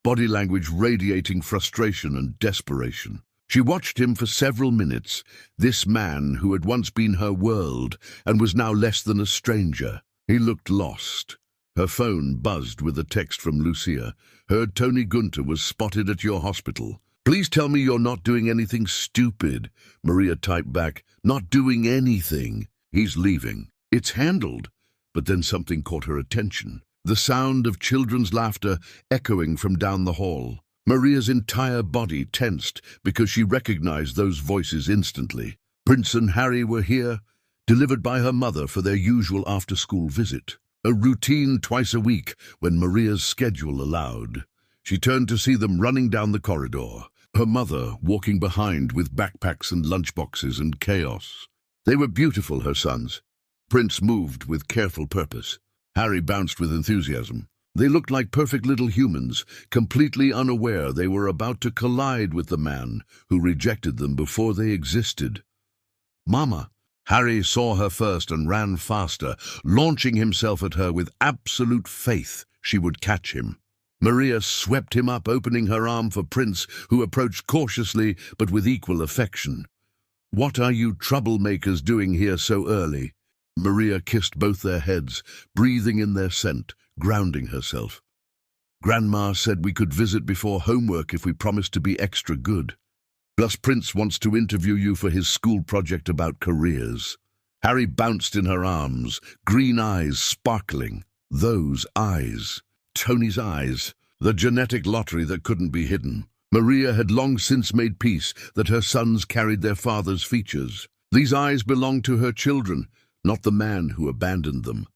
body language radiating frustration and desperation. She watched him for several minutes, this man who had once been her world and was now less than a stranger. He looked lost. Her phone buzzed with a text from Lucia. Heard Tony Gunter was spotted at your hospital. Please tell me you're not doing anything stupid. Maria typed back, not doing anything. He's leaving. It's handled. But then something caught her attention. The sound of children's laughter echoing from down the hall. Maria's entire body tensed because she recognized those voices instantly. Prince and Harry were here, delivered by her mother for their usual after-school visit. A routine twice a week when Maria's schedule allowed. She turned to see them running down the corridor, her mother walking behind with backpacks and lunchboxes and chaos. They were beautiful, her sons. Prince moved with careful purpose. Harry bounced with enthusiasm. They looked like perfect little humans, completely unaware they were about to collide with the man who rejected them before they existed. Mama! Harry saw her first and ran faster, launching himself at her with absolute faith she would catch him. Maria swept him up, opening her arm for Prince, who approached cautiously but with equal affection. What are you troublemakers doing here so early? Maria kissed both their heads, breathing in their scent, grounding herself. Grandma said we could visit before homework if we promised to be extra good. Plus Prince wants to interview you for his school project about careers. Harry bounced in her arms, green eyes sparkling. Those eyes. Tony's eyes. The genetic lottery that couldn't be hidden. Maria had long since made peace that her sons carried their father's features. These eyes belonged to her children, not the man who abandoned them.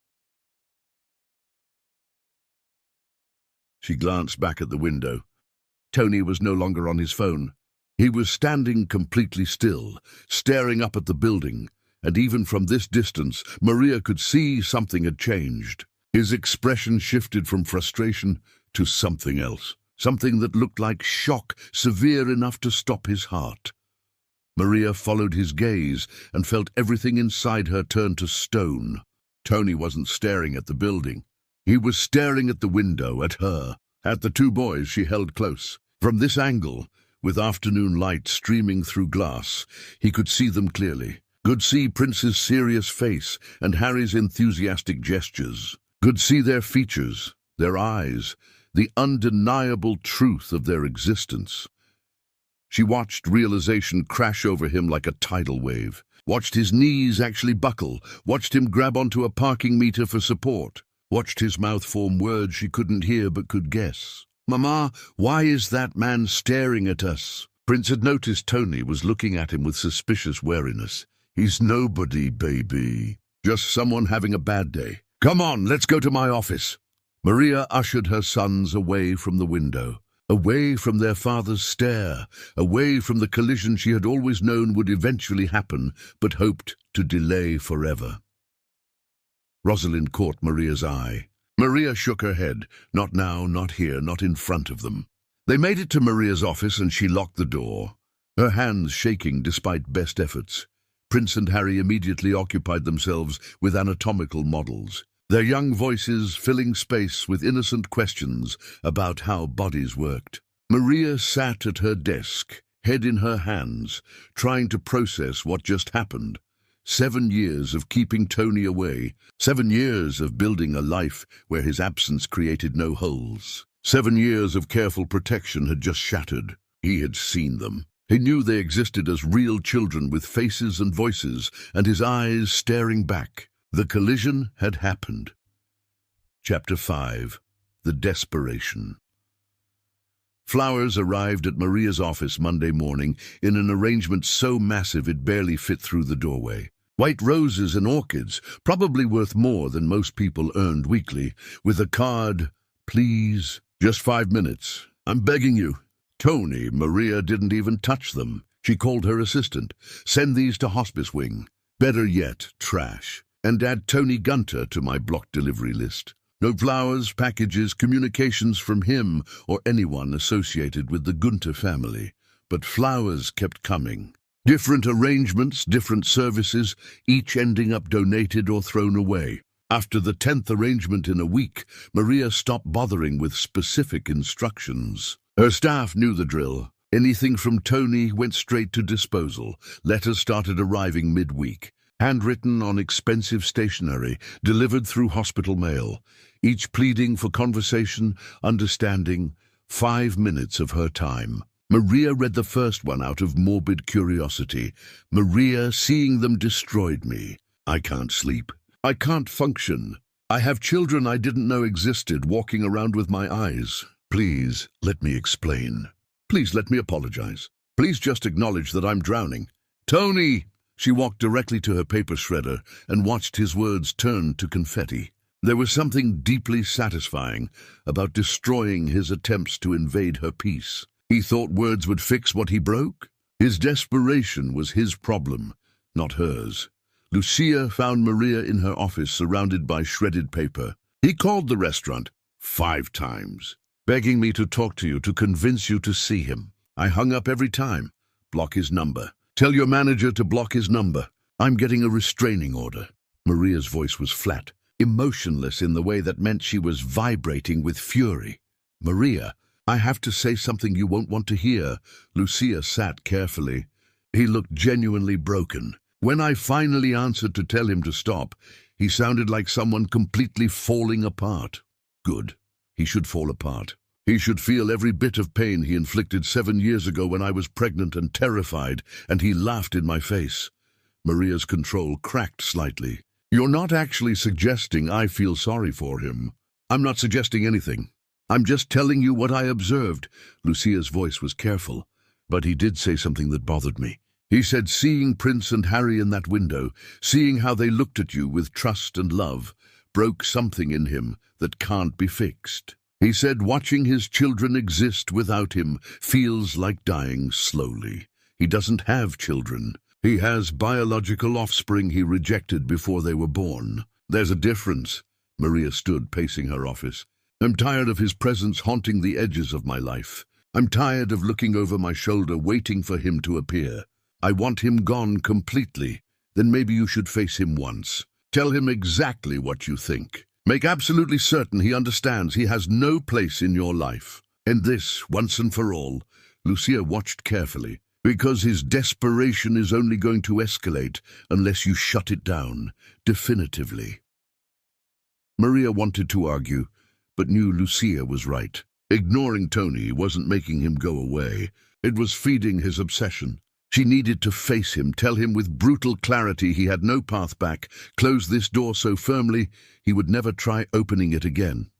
She glanced back at the window. Tony was no longer on his phone. He was standing completely still, staring up at the building, and even from this distance, Maria could see something had changed. His expression shifted from frustration to something else, something that looked like shock, severe enough to stop his heart. Maria followed his gaze and felt everything inside her turn to stone. Tony wasn't staring at the building. He was staring at the window, at her, at the two boys she held close. From this angle, with afternoon light streaming through glass, he could see them clearly. Could see Prince's serious face and Harry's enthusiastic gestures. Could see their features, their eyes, the undeniable truth of their existence. She watched realization crash over him like a tidal wave. Watched his knees actually buckle. Watched him grab onto a parking meter for support. Watched his mouth form words she couldn't hear but could guess. Mama, why is that man staring at us? Prince had noticed Tony was looking at him with suspicious wariness. He's nobody, baby. Just someone having a bad day. Come on, let's go to my office. Maria ushered her sons away from the window, away from their father's stare, away from the collision she had always known would eventually happen, but hoped to delay forever. Rosalind caught Maria's eye. Maria shook her head. Not now, not here, not in front of them. They made it to Maria's office and she locked the door, her hands shaking despite best efforts. Prince and Harry immediately occupied themselves with anatomical models, their young voices filling space with innocent questions about how bodies worked. Maria sat at her desk, head in her hands, trying to process what just happened. 7 years of keeping Tony away. 7 years of building a life where his absence created no holes. 7 years of careful protection had just shattered. He had seen them. He knew they existed as real children with faces and voices, and his eyes staring back. The collision had happened. Chapter 5. The Desperation. Flowers arrived at Maria's office Monday morning in an arrangement so massive it barely fit through the doorway. White roses and orchids, probably worth more than most people earned weekly, with a card, "Please, just 5 minutes. I'm begging you." Tony, Maria didn't even touch them. She called her assistant. "Send these to hospice wing. Better yet, trash. And add Tony Gunter to my block delivery list. No flowers, packages, communications from him or anyone associated with the Gunter family. But flowers kept coming. Different arrangements, different services, each ending up donated or thrown away. After the 10th arrangement in a week, Maria stopped bothering with specific instructions. Her staff knew the drill. Anything from Tony went straight to disposal. Letters started arriving midweek, handwritten on expensive stationery, delivered through hospital mail, each pleading for conversation, understanding, 5 minutes of her time. Maria read the first one out of morbid curiosity. "Maria, seeing them destroyed me. I can't sleep. I can't function. I have children I didn't know existed walking around with my eyes. Please, let me explain. Please let me apologize. Please just acknowledge that I'm drowning. Tony!" She walked directly to her paper shredder and watched his words turn to confetti. There was something deeply satisfying about destroying his attempts to invade her peace. He thought words would fix what he broke. His desperation was his problem, not hers. Lucia found Maria in her office surrounded by shredded paper. "He called the restaurant 5 times, begging me to talk to you, to convince you to see him. I hung up every time. Block his number. Tell your manager to block his number. I'm getting a restraining order." Maria's voice was flat, emotionless in the way that meant she was vibrating with fury. "Maria, I have to say something you won't want to hear." Lucia sat carefully. He looked genuinely broken. When I finally answered to tell him to stop, he sounded like someone completely falling apart. Good. He should fall apart. He should feel every bit of pain he inflicted 7 years ago when I was pregnant and terrified, and he laughed in my face. Maria's control cracked slightly. "You're not actually suggesting I feel sorry for him. I'm not suggesting anything. I'm just telling you what I observed." Lucia's voice was careful, but he did say something that bothered me. He said seeing Prince and Harry in that window, seeing how they looked at you with trust and love, broke something in him that can't be fixed. He said watching his children exist without him feels like dying slowly. He doesn't have children. He has biological offspring he rejected before they were born. There's a difference. Maria stood pacing her office. "I'm tired of his presence haunting the edges of my life. I'm tired of looking over my shoulder waiting for him to appear. I want him gone completely. Then maybe you should face him once. Tell him exactly what you think. Make absolutely certain he understands he has no place in your life. And this, once and for all." Lucia watched carefully. "Because his desperation is only going to escalate unless you shut it down, definitively." Maria wanted to argue, but knew Lucia was right. Ignoring Tony wasn't making him go away. It was feeding his obsession. She needed to face him, tell him with brutal clarity he had no path back, close this door so firmly he would never try opening it again.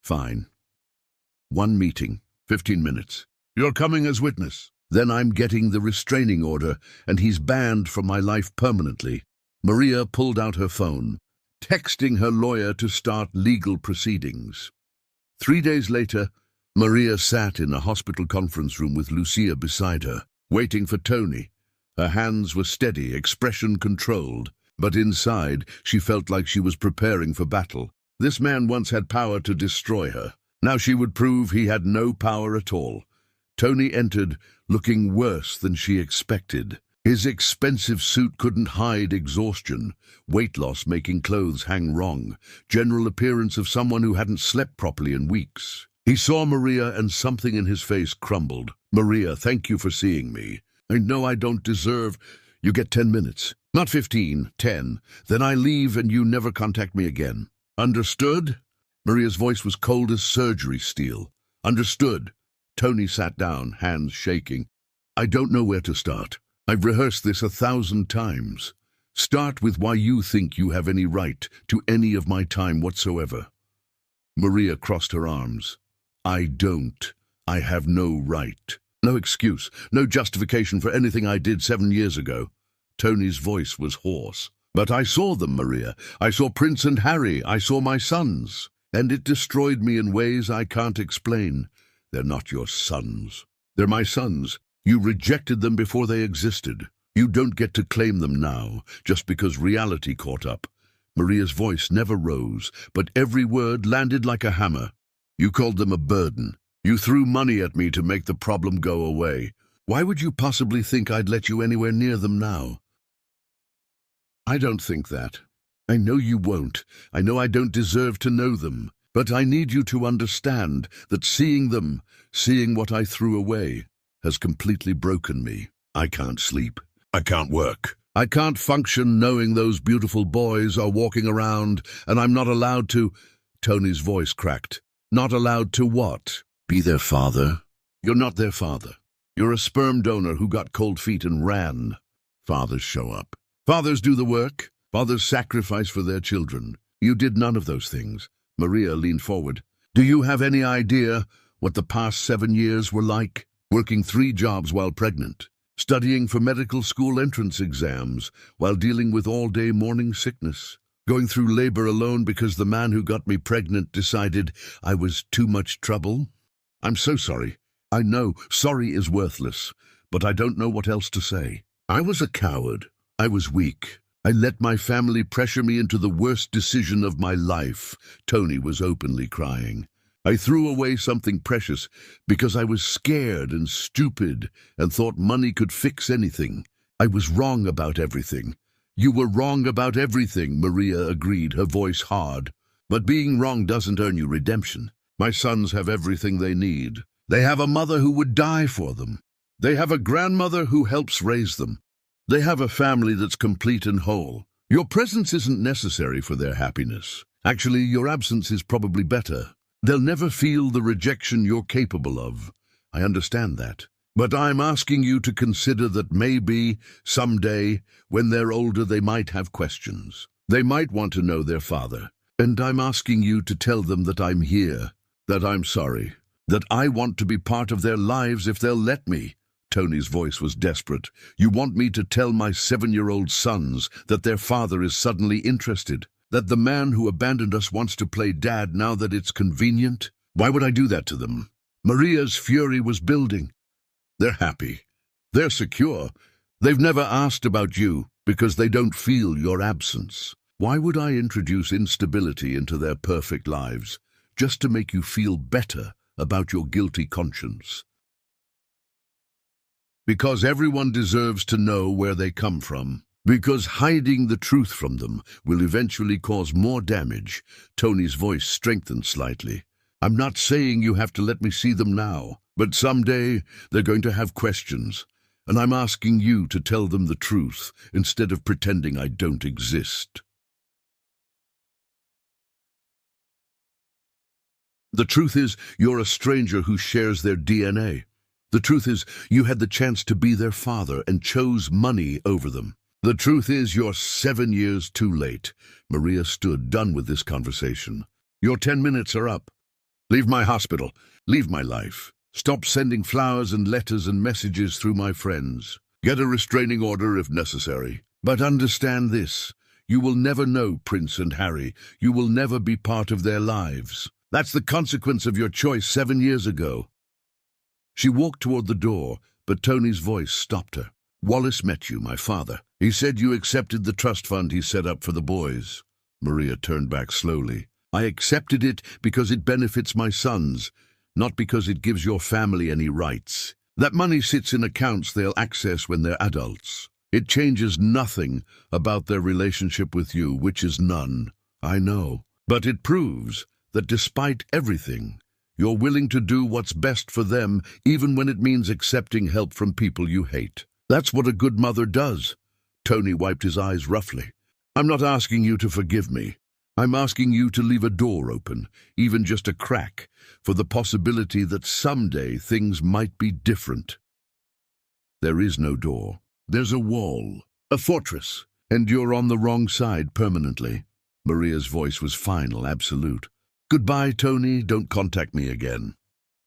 "Fine. 1 meeting, 15 minutes. You're coming as witness. Then I'm getting the restraining order, and he's banned from my life permanently." Maria pulled out her phone, texting her lawyer to start legal proceedings. 3 days later, Maria sat in a hospital conference room with Lucia beside her, waiting for Tony. Her hands were steady, expression controlled, but inside she felt like she was preparing for battle. This man once had power to destroy her. Now she would prove he had no power at all. Tony entered, looking worse than she expected. His expensive suit couldn't hide exhaustion, weight loss making clothes hang wrong, general appearance of someone who hadn't slept properly in weeks. He saw Maria and something in his face crumbled. "Maria, thank you for seeing me. I know I don't deserve—" "You get 10 minutes. Not 15, 10. Then I leave and you never contact me again. Understood?" Maria's voice was cold as surgery steel. "Understood." Tony sat down, hands shaking. I don't know where to start. I've rehearsed this 1,000 times. Start with why you think you have any right to any of my time whatsoever. Maria crossed her arms. I don't. I have no right. No excuse, no justification for anything I did 7 years ago. Tony's voice was hoarse. But I saw them, Maria. I saw Prince and Harry. I saw my sons. And it destroyed me in ways I can't explain. They're not your sons. They're my sons. You rejected them before they existed. You don't get to claim them now, just because reality caught up. Maria's voice never rose, but every word landed like a hammer. You called them a burden. You threw money at me to make the problem go away. Why would you possibly think I'd let you anywhere near them now? I don't think that. I know you won't. I know I don't deserve to know them. But I need you to understand that seeing them, seeing what I threw away, has completely broken me. I can't sleep. I can't work. I can't function knowing those beautiful boys are walking around and I'm not allowed to... Tony's voice cracked. Not allowed to what? Be their father? You're not their father. You're a sperm donor who got cold feet and ran. Fathers show up. Fathers do the work. Fathers sacrifice for their children. You did none of those things. Maria leaned forward. Do you have any idea what the past 7 years were like? Working 3 jobs while pregnant. Studying for medical school entrance exams while dealing with all-day morning sickness. Going through labor alone because the man who got me pregnant decided I was too much trouble. I'm so sorry. I know sorry is worthless, but I don't know what else to say. I was a coward. I was weak. I let my family pressure me into the worst decision of my life. Tony was openly crying. I threw away something precious because I was scared and stupid and thought money could fix anything. I was wrong about everything. You were wrong about everything, Maria agreed, her voice hard. But being wrong doesn't earn you redemption. My sons have everything they need. They have a mother who would die for them. They have a grandmother who helps raise them. They have a family that's complete and whole. Your presence isn't necessary for their happiness. Actually, your absence is probably better. They'll never feel the rejection you're capable of. I understand that. But I'm asking you to consider that maybe, someday, when they're older, they might have questions. They might want to know their father. And I'm asking you to tell them that I'm here, that I'm sorry, that I want to be part of their lives if they'll let me. Tony's voice was desperate. You want me to tell my 7-year-old sons that their father is suddenly interested? That the man who abandoned us wants to play dad now that it's convenient? Why would I do that to them? Maria's fury was building. They're happy. They're secure. They've never asked about you because they don't feel your absence. Why would I introduce instability into their perfect lives just to make you feel better about your guilty conscience? Because everyone deserves to know where they come from. Because hiding the truth from them will eventually cause more damage. Tony's voice strengthened slightly. I'm not saying you have to let me see them now, but someday they're going to have questions, and I'm asking you to tell them the truth instead of pretending I don't exist. The truth is, you're a stranger who shares their DNA. The truth is, you had the chance to be their father and chose money over them. The truth is, you're 7 years too late. Maria stood, done with this conversation. Your 10 minutes are up. Leave my hospital. Leave my life. Stop sending flowers and letters and messages through my friends. Get a restraining order if necessary. But understand this. You will never know Prince and Harry. You will never be part of their lives. That's the consequence of your choice 7 years ago. She walked toward the door, but Tony's voice stopped her. Wallace met you, my father. He said you accepted the trust fund he set up for the boys. Maria turned back slowly. I accepted it because it benefits my sons, not because it gives your family any rights. That money sits in accounts they'll access when they're adults. It changes nothing about their relationship with you, which is none. I know. But it proves that despite everything, you're willing to do what's best for them, even when it means accepting help from people you hate. That's what a good mother does. Tony wiped his eyes roughly. I'm not asking you to forgive me. I'm asking you to leave a door open, even just a crack, for the possibility that someday things might be different. There is no door. There's a wall, a fortress, and you're on the wrong side permanently. Maria's voice was final, absolute. Goodbye, Tony, don't contact me again.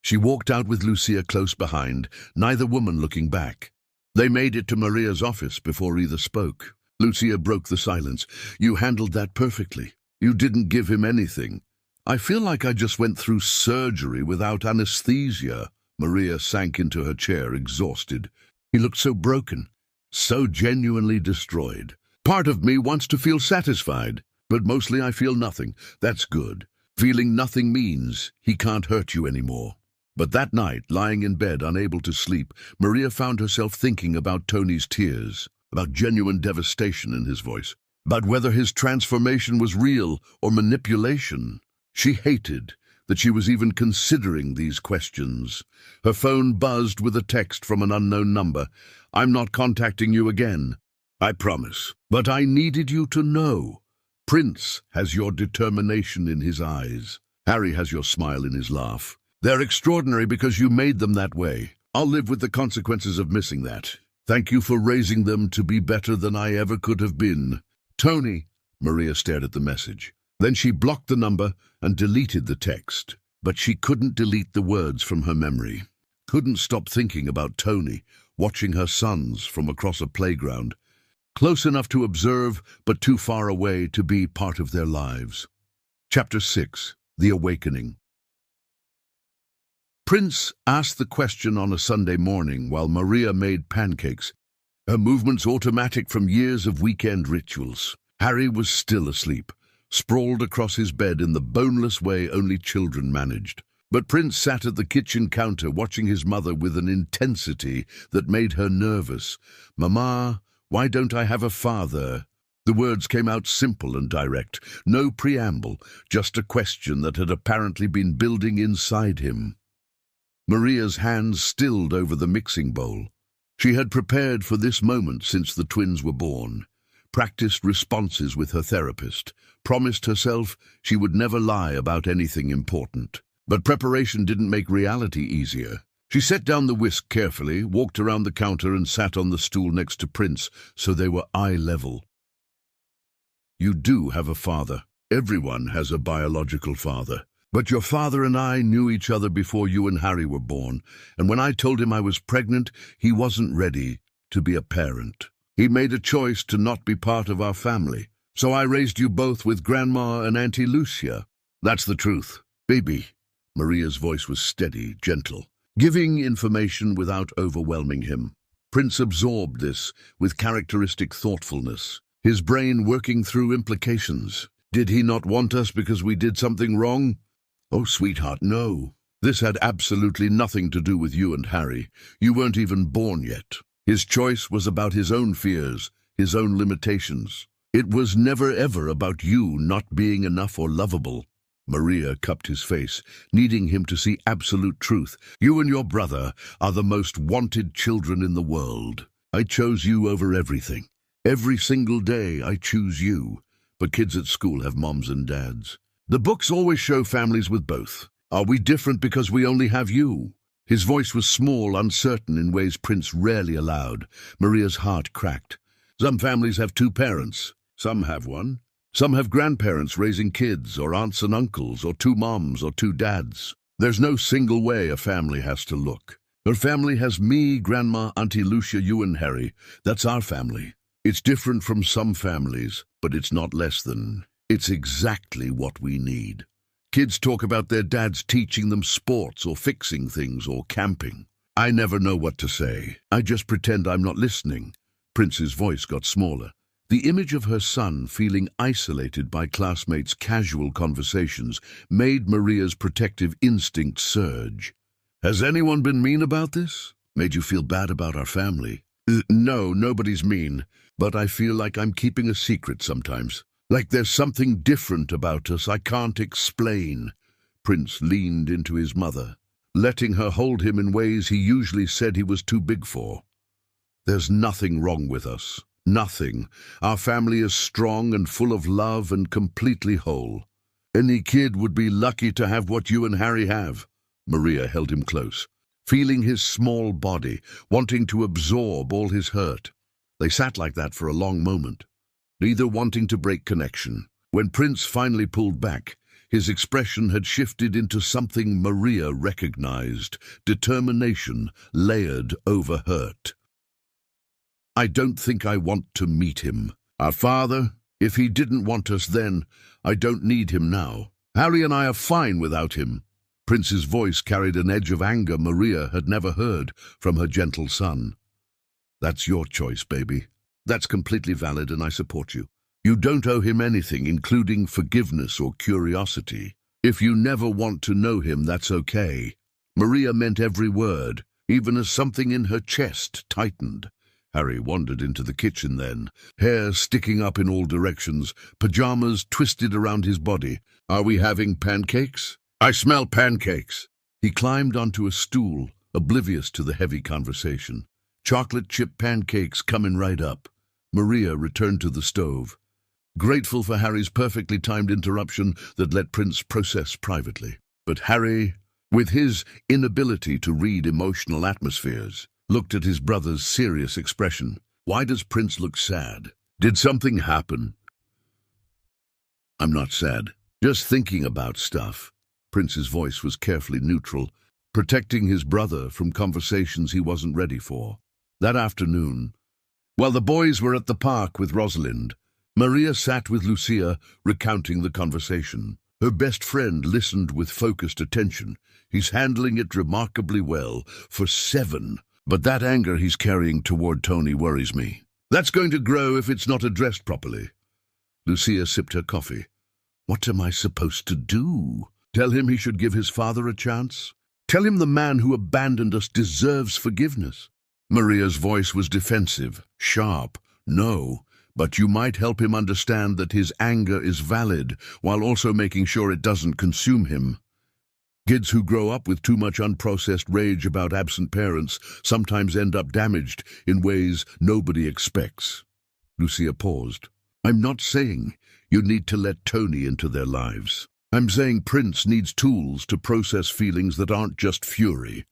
She walked out with Lucia close behind, neither woman looking back. They made it to Maria's office before either spoke. Lucia broke the silence. You handled that perfectly. You didn't give him anything. I feel like I just went through surgery without anesthesia. Maria sank into her chair, exhausted. He looked so broken, so genuinely destroyed. Part of me wants to feel satisfied, but mostly I feel nothing. That's good. Feeling nothing means he can't hurt you anymore. But that night, lying in bed, unable to sleep, Maria found herself thinking about Tony's tears, about genuine devastation in his voice, about whether his transformation was real or manipulation. She hated that she was even considering these questions. Her phone buzzed with a text from an unknown number. I'm not contacting you again. I promise. But I needed you to know. Prince has your determination in his eyes. Harry has your smile in his laugh. They're extraordinary because you made them that way. I'll live with the consequences of missing that. Thank you for raising them to be better than I ever could have been. Tony. Maria stared at the message. Then she blocked the number and deleted the text. But she couldn't delete the words from her memory. Couldn't stop thinking about Tony, watching her sons from across a playground. Close enough to observe, but too far away to be part of their lives. Chapter 6. The Awakening. Prince asked the question on a Sunday morning while Maria made pancakes, her movements automatic from years of weekend rituals. Harry was still asleep, sprawled across his bed in the boneless way only children managed. But Prince sat at the kitchen counter watching his mother with an intensity that made her nervous. "Mama, why don't I have a father?" The words came out simple and direct, no preamble, just a question that had apparently been building inside him. Maria's hands stilled over the mixing bowl. She had prepared for this moment since the twins were born, practiced responses with her therapist, promised herself she would never lie about anything important. But preparation didn't make reality easier. She set down the whisk carefully, walked around the counter and sat on the stool next to Prince so they were eye level. You do have a father. Everyone has a biological father. But your father and I knew each other before you and Harry were born, and when I told him I was pregnant, he wasn't ready to be a parent. He made a choice to not be part of our family. So I raised you both with Grandma and Auntie Lucia. That's the truth. Baby. Maria's voice was steady, gentle, giving information without overwhelming him. Prince absorbed this with characteristic thoughtfulness, his brain working through implications. Did he not want us because we did something wrong? Oh, sweetheart, no. This had absolutely nothing to do with you and Harry. You weren't even born yet. His choice was about his own fears, his own limitations. It was never ever about you not being enough or lovable. Maria cupped his face, needing him to see absolute truth. You and your brother are the most wanted children in the world. I chose you over everything. Every single day I choose you. But kids at school have moms and dads. The books always show families with both. Are we different because we only have you? His voice was small, uncertain in ways Prince rarely allowed. Maria's heart cracked. Some families have two parents. Some have one. Some have grandparents raising kids, or aunts and uncles, or two moms, or two dads. There's no single way a family has to look. Her family has me, Grandma, Auntie Lucia, you and Harry. That's our family. It's different from some families, but it's not less than. It's exactly what we need. Kids talk about their dads teaching them sports or fixing things or camping. I never know what to say. I just pretend I'm not listening. Prince's voice got smaller. The image of her son feeling isolated by classmates' casual conversations made Maria's protective instinct surge. Has anyone been mean about this? Made you feel bad about our family? No, nobody's mean, but I feel like I'm keeping a secret sometimes. Like there's something different about us I can't explain. Prince leaned into his mother, letting her hold him in ways he usually said he was too big for. There's nothing wrong with us. Nothing. Our family is strong and full of love and completely whole. Any kid would be lucky to have what you and Harry have." Maria held him close, feeling his small body, wanting to absorb all his hurt. They sat like that for a long moment, neither wanting to break connection. When Prince finally pulled back, his expression had shifted into something Maria recognized: determination layered over hurt. "I don't think I want to meet him. Our father, if he didn't want us then, I don't need him now. Harry and I are fine without him." Prince's voice carried an edge of anger Maria had never heard from her gentle son. "That's your choice, baby. That's completely valid, and I support you. You don't owe him anything, including forgiveness or curiosity. If you never want to know him, that's okay." Maria meant every word, even as something in her chest tightened. Harry wandered into the kitchen then, hair sticking up in all directions, pajamas twisted around his body. "Are we having pancakes? I smell pancakes." He climbed onto a stool, oblivious to the heavy conversation. Chocolate chip pancakes coming right up. Maria returned to the stove, grateful for Harry's perfectly timed interruption that let Prince process privately. But Harry, with his inability to read emotional atmospheres, looked at his brother's serious expression. "Why does Prince look sad? Did something happen?" "I'm not sad. Just thinking about stuff." Prince's voice was carefully neutral, protecting his brother from conversations he wasn't ready for. That afternoon, while the boys were at the park with Rosalind, Maria sat with Lucia, recounting the conversation. Her best friend listened with focused attention. "He's handling it remarkably well for 7. But that anger he's carrying toward Tony worries me. That's going to grow if it's not addressed properly." Lucia sipped her coffee. "What am I supposed to do? Tell him he should give his father a chance? Tell him the man who abandoned us deserves forgiveness?" Maria's voice was defensive, sharp. "No, but you might help him understand that his anger is valid, while also making sure it doesn't consume him. Kids who grow up with too much unprocessed rage about absent parents sometimes end up damaged in ways nobody expects." Lucia paused. "I'm not saying you need to let Tony into their lives. I'm saying Prince needs tools to process feelings that aren't just fury.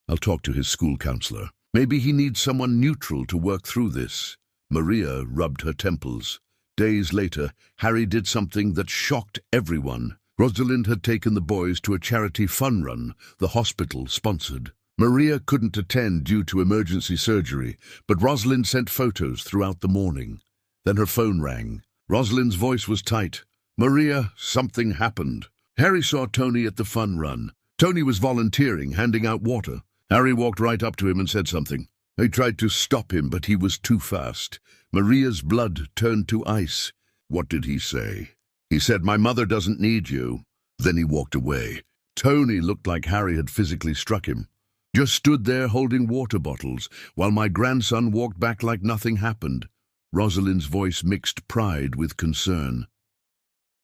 I'll talk to his school counselor. Maybe he needs someone neutral to work through this." Maria rubbed her temples. Days later, Harry did something that shocked everyone. Rosalind had taken the boys to a charity fun run the hospital sponsored. Maria couldn't attend due to emergency surgery, but Rosalind sent photos throughout the morning. Then her phone rang. Rosalind's voice was tight. "Maria, something happened." Harry saw Tony at the fun run. Tony was volunteering, handing out water. Harry walked right up to him and said something. They tried to stop him, but he was too fast. Maria's blood turned to ice. "What did he say?" "He said, 'My mother doesn't need you.' Then he walked away." Tony looked like Harry had physically struck him. "Just stood there holding water bottles, while my grandson walked back like nothing happened." Rosalind's voice mixed pride with concern.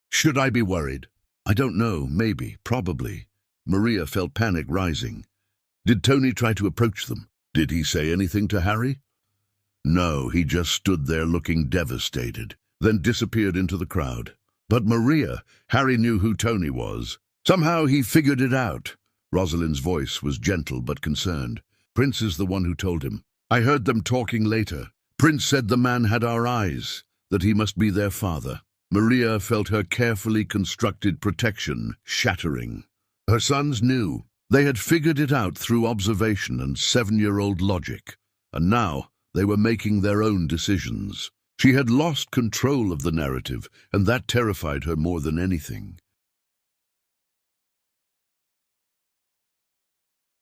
"Should I be worried?" "I don't know, maybe, probably." Maria felt panic rising. "Did Tony try to approach them? Did he say anything to Harry?" "No, he just stood there looking devastated, then disappeared into the crowd." "But Maria, Harry knew who Tony was. Somehow he figured it out." Rosalind's voice was gentle but concerned. "Prince is the one who told him. I heard them talking later. Prince said the man had our eyes, that he must be their father." Maria felt her carefully constructed protection shattering. Her sons knew. They had figured it out through observation and 7-year-old logic, and now they were making their own decisions. She had lost control of the narrative, and that terrified her more than anything.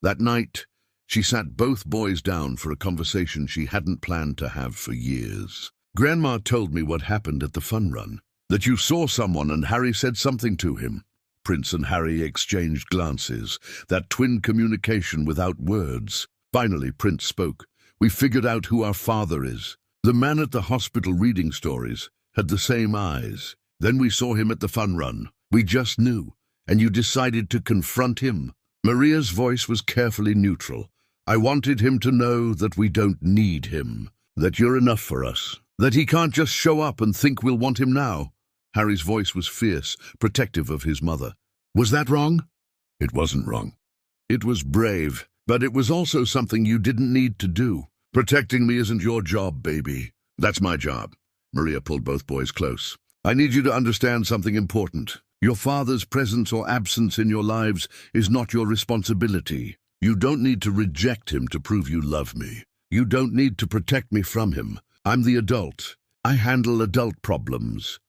That night, she sat both boys down for a conversation she hadn't planned to have for years. "Grandma told me what happened at the fun run, that you saw someone and Harry said something to him." Prince and Harry exchanged glances, that twin communication without words. Finally, Prince spoke. "We figured out who our father is. The man at the hospital reading stories had the same eyes. Then we saw him at the fun run. We just knew, and you decided to confront him." Maria's voice was carefully neutral. "I wanted him to know that we don't need him. That you're enough for us. That he can't just show up and think we'll want him now. Harry's voice was fierce, protective of his mother. Was that wrong? It wasn't wrong. It was brave, but it was also something you didn't need to do. Protecting me isn't your job, baby. That's my job. Maria pulled both boys close. I need you to understand something important. Your father's presence or absence in your lives is not your responsibility. You don't need to reject him to prove you love me. You don't need to protect me from him. I'm the adult. I handle adult problems.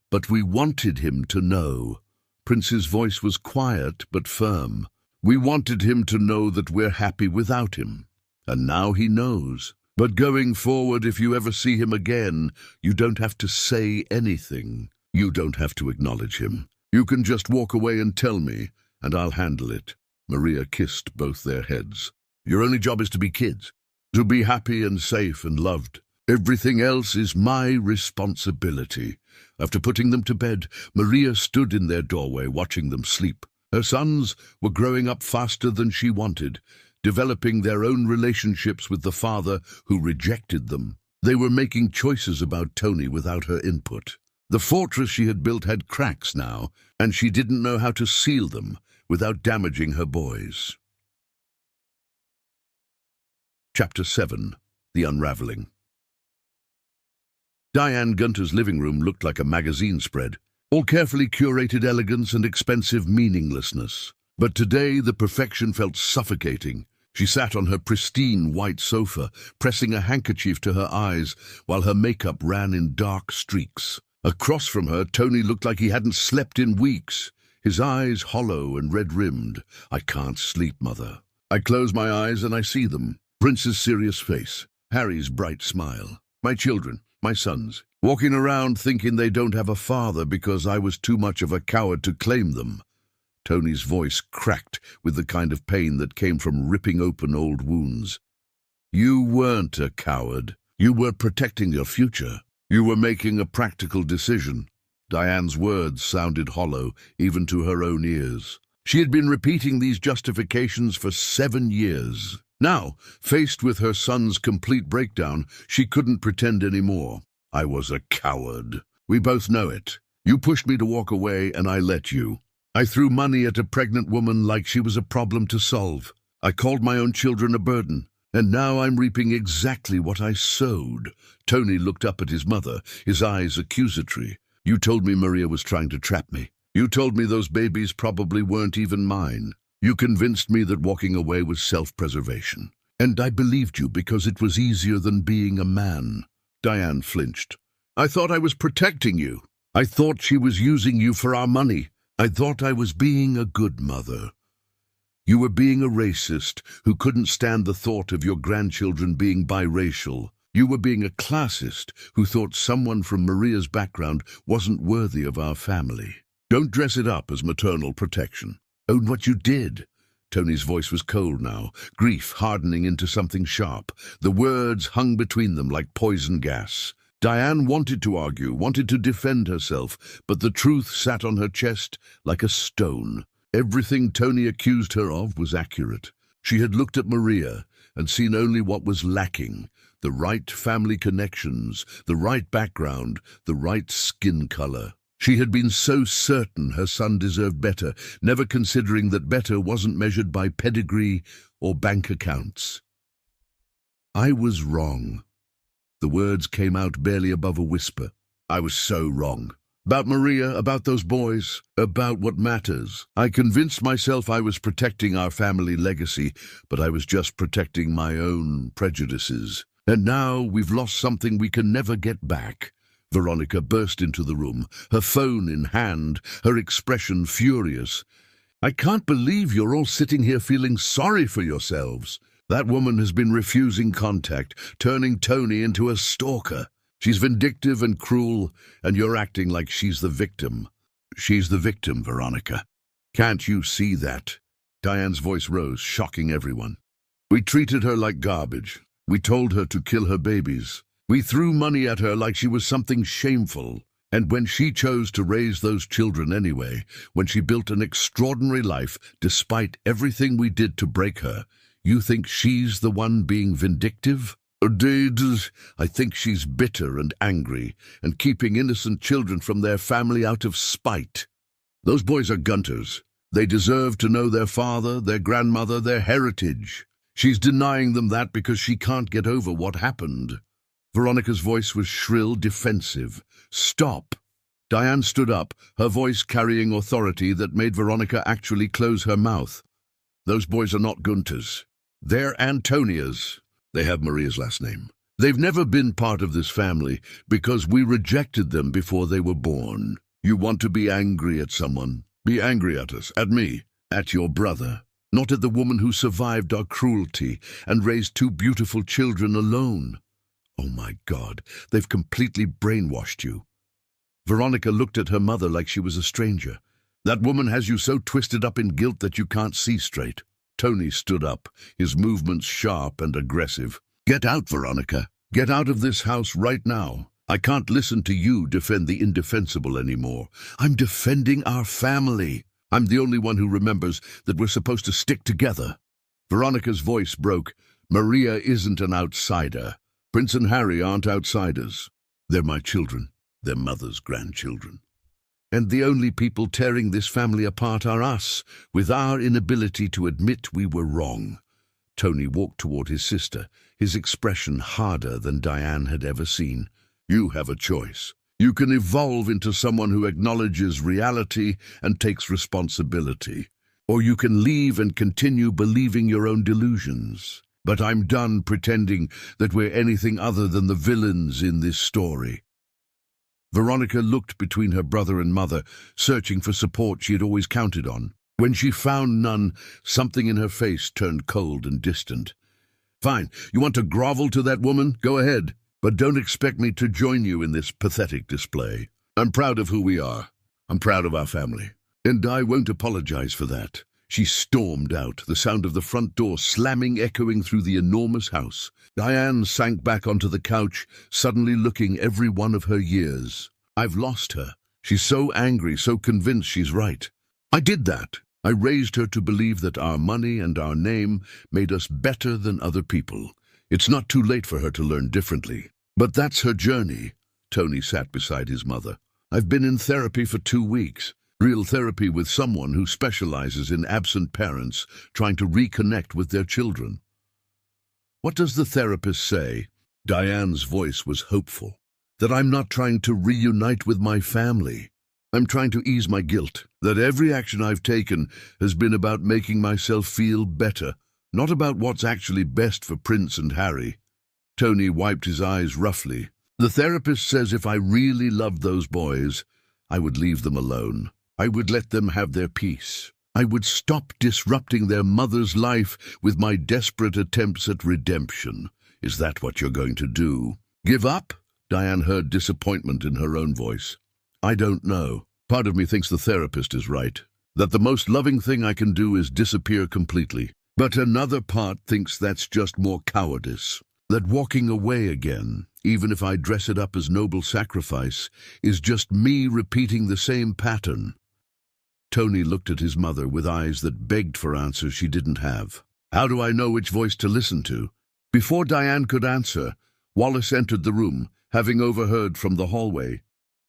But we wanted him to know. Prince's voice was quiet but firm. We wanted him to know that we're happy without him. And now he knows. But going forward, if you ever see him again, you don't have to say anything. You don't have to acknowledge him. You can just walk away and tell me, and I'll handle it. Maria kissed both their heads. Your only job is to be kids. To be happy and safe and loved. Everything else is my responsibility. After putting them to bed, Maria stood in their doorway watching them sleep. Her sons were growing up faster than she wanted, developing their own relationships with the father who rejected them. They were making choices about Tony without her input. The fortress she had built had cracks now, and she didn't know how to seal them without damaging her boys. Chapter 7. The Unraveling. Diane Gunter's living room looked like a magazine spread, all carefully curated elegance and expensive meaninglessness. But today the perfection felt suffocating. She sat on her pristine white sofa, pressing a handkerchief to her eyes while her makeup ran in dark streaks. Across from her, Tony looked like he hadn't slept in weeks, his eyes hollow and red-rimmed. I can't sleep, Mother. I close my eyes and I see them. Prince's serious face, Harry's bright smile. My children, my sons, walking around thinking they don't have a father because I was too much of a coward to claim them. Tony's voice cracked with the kind of pain that came from ripping open old wounds. You weren't a coward. You were protecting your future. You were making a practical decision. Diane's words sounded hollow, even to her own ears. She had been repeating these justifications for 7 years. Now, faced with her son's complete breakdown, she couldn't pretend anymore. I was a coward. We both know it. You pushed me to walk away, and I let you. I threw money at a pregnant woman like she was a problem to solve. I called my own children a burden, and now I'm reaping exactly what I sowed. Tony looked up at his mother, his eyes accusatory. You told me Maria was trying to trap me. You told me those babies probably weren't even mine. You convinced me that walking away was self-preservation. And I believed you because it was easier than being a man. Diane flinched. I thought I was protecting you. I thought she was using you for our money. I thought I was being a good mother. You were being a racist who couldn't stand the thought of your grandchildren being biracial. You were being a classist who thought someone from Maria's background wasn't worthy of our family. Don't dress it up as maternal protection. Own what you did. Tony's voice was cold now, grief hardening into something sharp. The words hung between them like poison gas. Diane wanted to argue, wanted to defend herself, but the truth sat on her chest like a stone. Everything Tony accused her of was accurate. She had looked at Maria and seen only what was lacking: the right family connections, the right background, the right skin color. She had been so certain her son deserved better, never considering that better wasn't measured by pedigree or bank accounts. I was wrong. The words came out barely above a whisper. I was so wrong. About Maria, about those boys, about what matters. I convinced myself I was protecting our family legacy, but I was just protecting my own prejudices. And now we've lost something we can never get back. Veronica burst into the room, her phone in hand, her expression furious. I can't believe you're all sitting here feeling sorry for yourselves. That woman has been refusing contact, turning Tony into a stalker. She's vindictive and cruel, and you're acting like she's the victim. She's the victim, Veronica. Can't you see that? Diane's voice rose, shocking everyone. We treated her like garbage. We told her to kill her babies. We threw money at her like she was something shameful. And when she chose to raise those children anyway, when she built an extraordinary life despite everything we did to break her, you think she's the one being vindictive? Indeed, I think she's bitter and angry and keeping innocent children from their family out of spite. Those boys are gunters. They deserve to know their father, their grandmother, their heritage. She's denying them that because she can't get over what happened. Veronica's voice was shrill, defensive. Stop! Diane stood up, her voice carrying authority that made Veronica actually close her mouth. Those boys are not Gunters. They're Antonia's. They have Maria's last name. They've never been part of this family because we rejected them before they were born. You want to be angry at someone? Be angry at us, at me, at your brother, not at the woman who survived our cruelty and raised two beautiful children alone. Oh my God, they've completely brainwashed you. Veronica looked at her mother like she was a stranger. That woman has you so twisted up in guilt that you can't see straight. Tony stood up, his movements sharp and aggressive. Get out, Veronica. Get out of this house right now. I can't listen to you defend the indefensible anymore. I'm defending our family. I'm the only one who remembers that we're supposed to stick together. Veronica's voice broke. Maria isn't an outsider. Prince and Harry aren't outsiders. They're my children, their mother's grandchildren. And the only people tearing this family apart are us, with our inability to admit we were wrong. Tony walked toward his sister, his expression harder than Diane had ever seen. You have a choice. You can evolve into someone who acknowledges reality and takes responsibility. Or you can leave and continue believing your own delusions. But I'm done pretending that we're anything other than the villains in this story. Veronica looked between her brother and mother, searching for support she had always counted on. When she found none, something in her face turned cold and distant. Fine, you want to grovel to that woman? Go ahead. But don't expect me to join you in this pathetic display. I'm proud of who we are. I'm proud of our family. And I won't apologize for that. She stormed out, the sound of the front door slamming echoing through the enormous house. Diane sank back onto the couch, suddenly looking every one of her years. I've lost her. She's so angry, so convinced she's right. I did that. I raised her to believe that our money and our name made us better than other people. It's not too late for her to learn differently. But that's her journey. Tony sat beside his mother. I've been in therapy for 2 weeks. Real therapy with someone who specializes in absent parents trying to reconnect with their children. What does the therapist say? Diane's voice was hopeful. That I'm not trying to reunite with my family. I'm trying to ease my guilt. That every action I've taken has been about making myself feel better, not about what's actually best for Prince and Harry. Tony wiped his eyes roughly. The therapist says if I really loved those boys, I would leave them alone. I would let them have their peace. I would stop disrupting their mother's life with my desperate attempts at redemption. Is that what you're going to do? Give up? Diane heard disappointment in her own voice. I don't know. Part of me thinks the therapist is right. That the most loving thing I can do is disappear completely. But another part thinks that's just more cowardice. That walking away again, even if I dress it up as noble sacrifice, is just me repeating the same pattern. Tony looked at his mother with eyes that begged for answers she didn't have. How do I know which voice to listen to? Before Diane could answer, Wallace entered the room, having overheard from the hallway.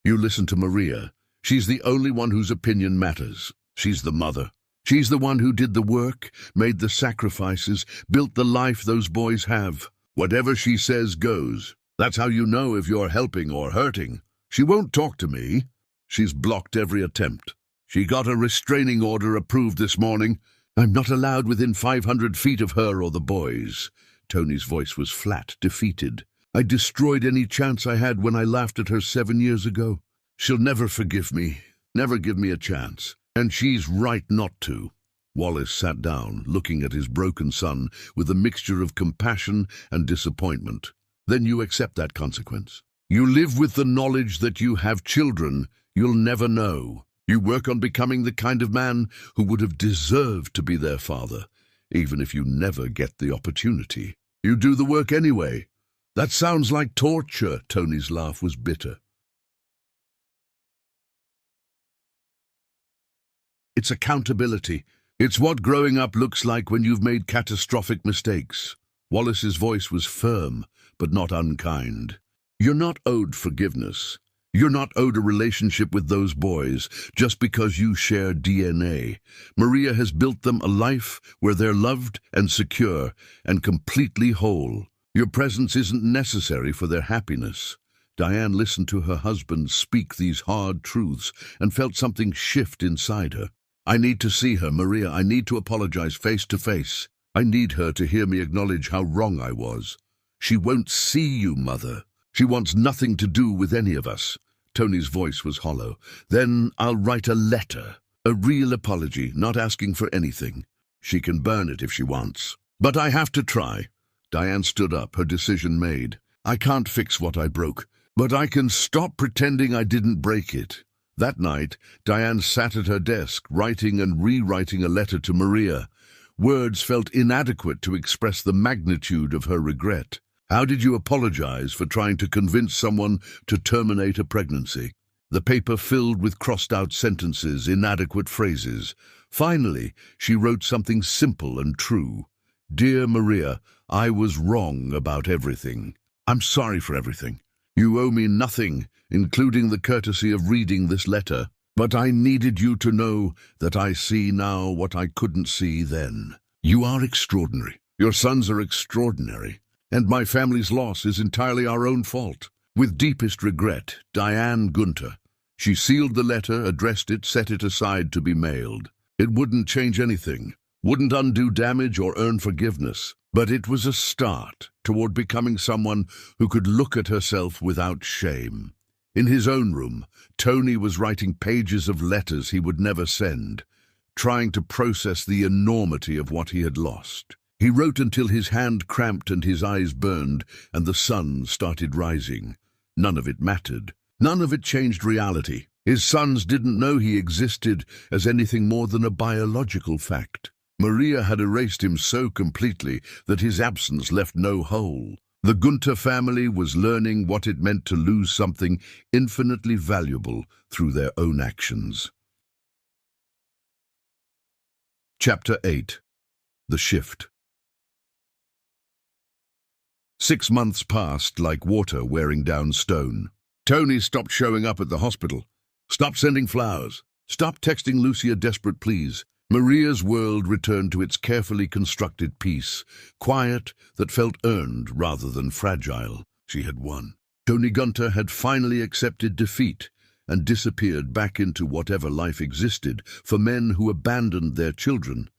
You listen to Maria. She's the only one whose opinion matters. She's the mother. She's the one who did the work, made the sacrifices, built the life those boys have. Whatever she says goes. That's how you know if you're helping or hurting. She won't talk to me. She's blocked every attempt. She got a restraining order approved this morning. I'm not allowed within 500 feet of her or the boys. Tony's voice was flat, defeated. I destroyed any chance I had when I laughed at her 7 years ago. She'll never forgive me, never give me a chance. And she's right not to. Wallace sat down, looking at his broken son with a mixture of compassion and disappointment. Then you accept that consequence. You live with the knowledge that you have children you'll never know. You work on becoming the kind of man who would have deserved to be their father, even if you never get the opportunity. You do the work anyway. That sounds like torture. Tony's laugh was bitter. It's accountability. It's what growing up looks like when you've made catastrophic mistakes. Wallace's voice was firm, but not unkind. You're not owed forgiveness. You're not owed a relationship with those boys just because you share DNA. Maria has built them a life where they're loved and secure and completely whole. Your presence isn't necessary for their happiness. Diane listened to her husband speak these hard truths and felt something shift inside her. I need to see her, Maria. I need to apologize face to face. I need her to hear me acknowledge how wrong I was. She won't see you, Mother. She wants nothing to do with any of us. Tony's voice was hollow. Then I'll write a letter. A real apology, not asking for anything. She can burn it if she wants. But I have to try. Diane stood up, her decision made. I can't fix what I broke, but I can stop pretending I didn't break it. That night, Diane sat at her desk, writing and rewriting a letter to Maria. Words felt inadequate to express the magnitude of her regret. How did you apologize for trying to convince someone to terminate a pregnancy? The paper filled with crossed-out sentences, inadequate phrases. Finally, she wrote something simple and true. Dear Maria, I was wrong about everything. I'm sorry for everything. You owe me nothing, including the courtesy of reading this letter. But I needed you to know that I see now what I couldn't see then. You are extraordinary. Your sons are extraordinary. And my family's loss is entirely our own fault. With deepest regret, Diane Gunter. She sealed the letter, addressed it, set it aside to be mailed. It wouldn't change anything, wouldn't undo damage or earn forgiveness, but it was a start toward becoming someone who could look at herself without shame. In his own room, Tony was writing pages of letters he would never send, trying to process the enormity of what he had lost. He wrote until his hand cramped and his eyes burned, and the sun started rising. None of it mattered. None of it changed reality. His sons didn't know he existed as anything more than a biological fact. Maria had erased him so completely that his absence left no hole. The Gunter family was learning what it meant to lose something infinitely valuable through their own actions. Chapter 8. The Shift. 6 months passed like water wearing down stone. Tony stopped showing up at the hospital, stopped sending flowers, stopped texting Lucia desperate pleas. Maria's world returned to its carefully constructed peace, quiet that felt earned rather than fragile. She had won. Tony Gunter had finally accepted defeat and disappeared back into whatever life existed for men who abandoned their children.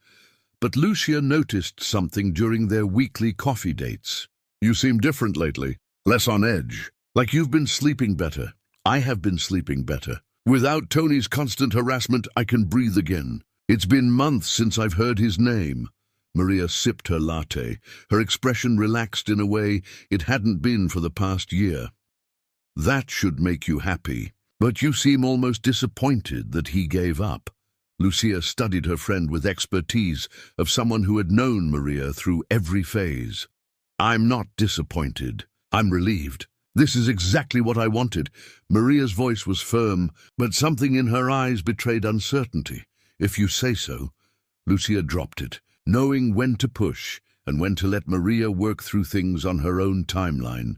But Lucia noticed something during their weekly coffee dates. You seem different lately, less on edge, like you've been sleeping better. I have been sleeping better. Without Tony's constant harassment, I can breathe again. It's been months since I've heard his name. Maria sipped her latte, her expression relaxed in a way it hadn't been for the past year. That should make you happy, but you seem almost disappointed that he gave up. Lucia studied her friend with expertise of someone who had known Maria through every phase. I'm not disappointed. I'm relieved. This is exactly what I wanted. Maria's voice was firm, but something in her eyes betrayed uncertainty. If you say so. Lucia dropped it, knowing when to push and when to let Maria work through things on her own timeline.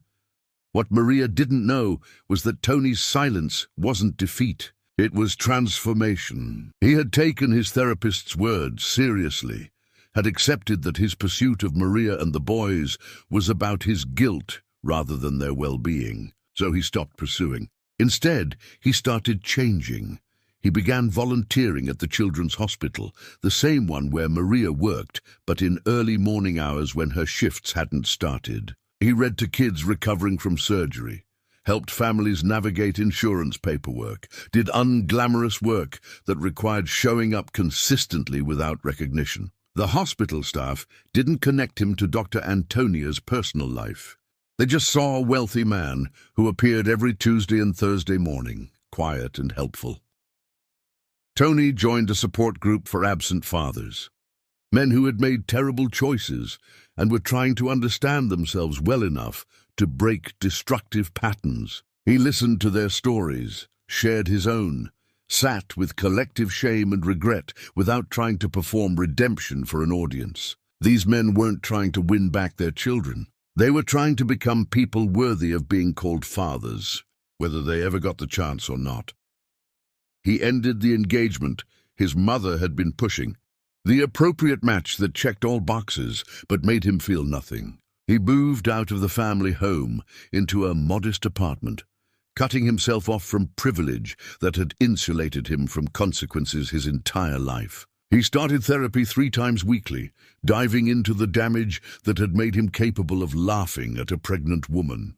What Maria didn't know was that Tony's silence wasn't defeat. It was transformation. He had taken his therapist's words seriously, had accepted that his pursuit of Maria and the boys was about his guilt rather than their well-being. So he stopped pursuing. Instead, he started changing. He began volunteering at the children's hospital, the same one where Maria worked, but in early morning hours when her shifts hadn't started. He read to kids recovering from surgery, helped families navigate insurance paperwork, did unglamorous work that required showing up consistently without recognition. The hospital staff didn't connect him to Dr. Antonia's personal life. They just saw a wealthy man who appeared every Tuesday and Thursday morning, quiet and helpful. Tony joined a support group for absent fathers, men who had made terrible choices and were trying to understand themselves well enough to break destructive patterns. He listened to their stories, shared his own, sat with collective shame and regret without trying to perform redemption for an audience. These men weren't trying to win back their children. They were trying to become people worthy of being called fathers, whether they ever got the chance or not. He ended the engagement his mother had been pushing, the appropriate match that checked all boxes but made him feel nothing. He moved out of the family home into a modest apartment, cutting himself off from privilege that had insulated him from consequences his entire life. He started therapy 3 times weekly, diving into the damage that had made him capable of laughing at a pregnant woman.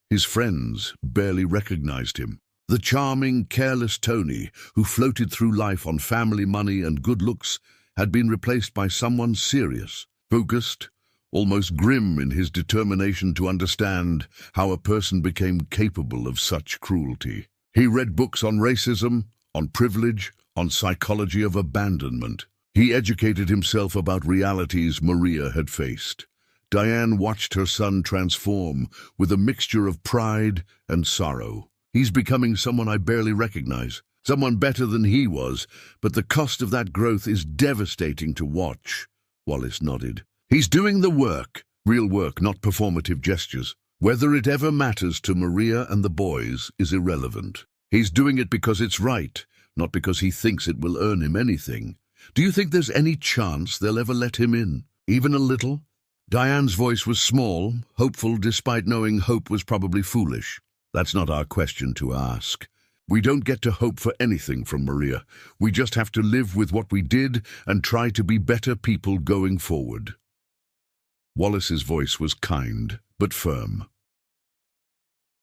His friends barely recognized him. The charming, careless Tony, who floated through life on family money and good looks, had been replaced by someone serious, focused, almost grim in his determination to understand how a person became capable of such cruelty. He read books on racism, on privilege, on psychology of abandonment. He educated himself about realities Maria had faced. Diane watched her son transform with a mixture of pride and sorrow. He's becoming someone I barely recognize, someone better than he was, but the cost of that growth is devastating to watch. Wallace nodded. He's doing the work, real work, not performative gestures. Whether it ever matters to Maria and the boys is irrelevant. He's doing it because it's right, not because he thinks it will earn him anything. Do you think there's any chance they'll ever let him in? Even a little? Diane's voice was small, hopeful despite knowing hope was probably foolish. That's not our question to ask. We don't get to hope for anything from Maria. We just have to live with what we did and try to be better people going forward. Wallace's voice was kind, but firm.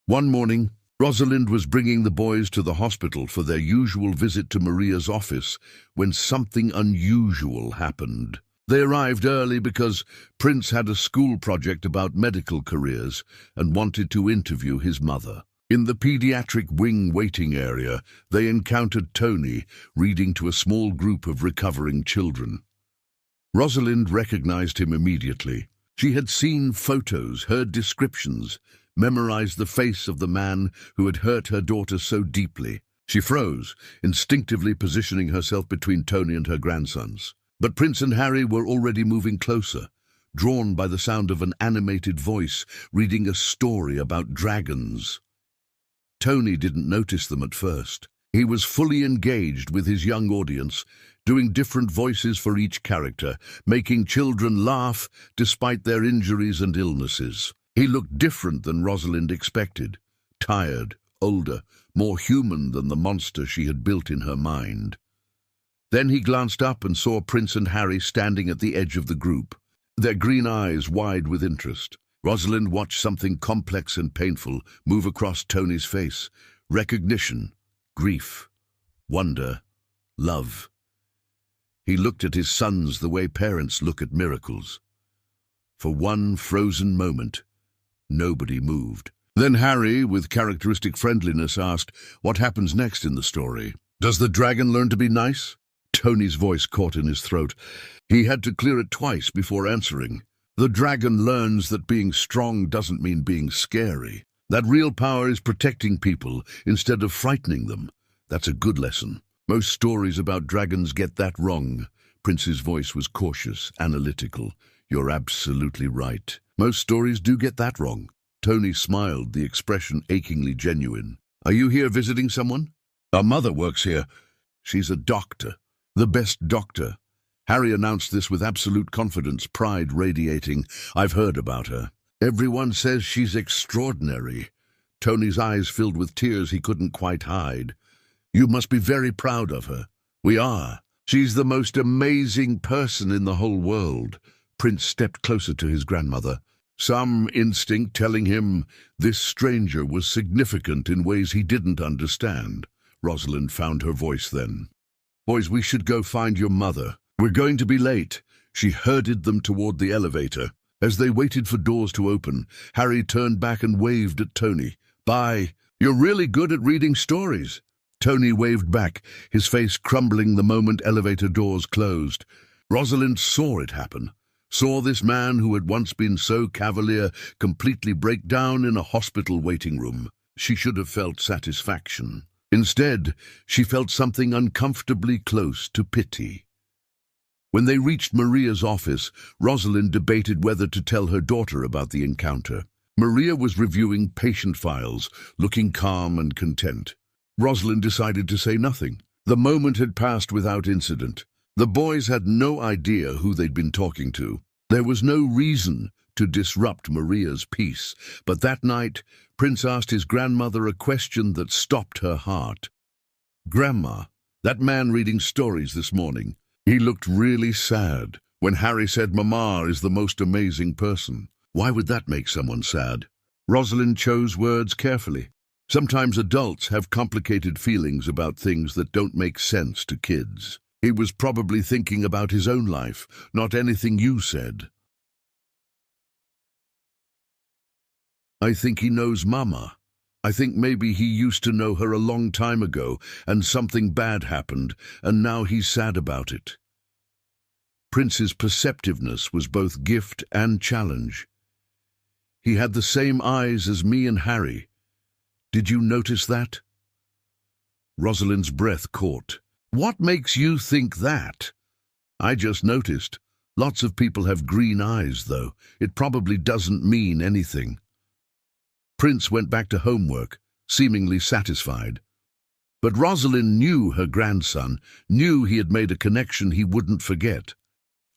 One morning, Rosalind was bringing the boys to the hospital for their usual visit to Maria's office when something unusual happened. They arrived early because Prince had a school project about medical careers and wanted to interview his mother. In the pediatric wing waiting area, they encountered Tony reading to a small group of recovering children. Rosalind recognized him immediately. She had seen photos, heard descriptions, memorized the face of the man who had hurt her daughter so deeply. She froze, instinctively positioning herself between Tony and her grandsons. But Prince and Harry were already moving closer, drawn by the sound of an animated voice reading a story about dragons. Tony didn't notice them at first. He was fully engaged with his young audience, doing different voices for each character, making children laugh despite their injuries and illnesses. He looked different than Rosalind expected, tired, older, more human than the monster she had built in her mind. Then he glanced up and saw Prince and Harry standing at the edge of the group, their green eyes wide with interest. Rosalind watched something complex and painful move across Tony's face. Recognition, grief, wonder, love. He looked at his sons the way parents look at miracles. For one frozen moment, nobody moved. Then Harry, with characteristic friendliness, asked, "What happens next in the story? Does the dragon learn to be nice?" Tony's voice caught in his throat. He had to clear it twice before answering. The dragon learns that being strong doesn't mean being scary. That real power is protecting people instead of frightening them. That's a good lesson. Most stories about dragons get that wrong. Prince's voice was cautious, analytical. You're absolutely right. Most stories do get that wrong. Tony smiled, the expression achingly genuine. Are you here visiting someone? Our mother works here. She's a doctor. The best doctor. Harry announced this with absolute confidence, pride radiating. I've heard about her. Everyone says she's extraordinary. Tony's eyes filled with tears he couldn't quite hide. You must be very proud of her. We are. She's the most amazing person in the whole world. Prince stepped closer to his grandmother, some instinct telling him this stranger was significant in ways he didn't understand. Rosalind found her voice then. Boys, we should go find your mother. We're going to be late. She herded them toward the elevator. As they waited for doors to open, Harry turned back and waved at Tony. Bye. You're really good at reading stories. Tony waved back, his face crumbling the moment elevator doors closed. Rosalind saw it happen. Saw this man who had once been so cavalier completely break down in a hospital waiting room. She should have felt satisfaction. Instead, she felt something uncomfortably close to pity. When they reached Maria's office, Rosalind debated whether to tell her daughter about the encounter. Maria was reviewing patient files, looking calm and content. Rosalind decided to say nothing. The moment had passed without incident. The boys had no idea who they'd been talking to. There was no reason to disrupt Maria's peace, but that night, Prince asked his grandmother a question that stopped her heart. "Grandma, that man reading stories this morning, he looked really sad when Harry said Mama is the most amazing person. Why would that make someone sad?" Rosalind chose words carefully. Sometimes adults have complicated feelings about things that don't make sense to kids. He was probably thinking about his own life, not anything you said. "I think he knows Mama. I think maybe he used to know her a long time ago, and something bad happened, and now he's sad about it." Prince's perceptiveness was both gift and challenge. "He had the same eyes as me and Harry. Did you notice that?" Rosalind's breath caught. "What makes you think that?" "I just noticed. Lots of people have green eyes, though. It probably doesn't mean anything." Prince went back to homework, seemingly satisfied. But Rosalind knew her grandson, knew he had made a connection he wouldn't forget.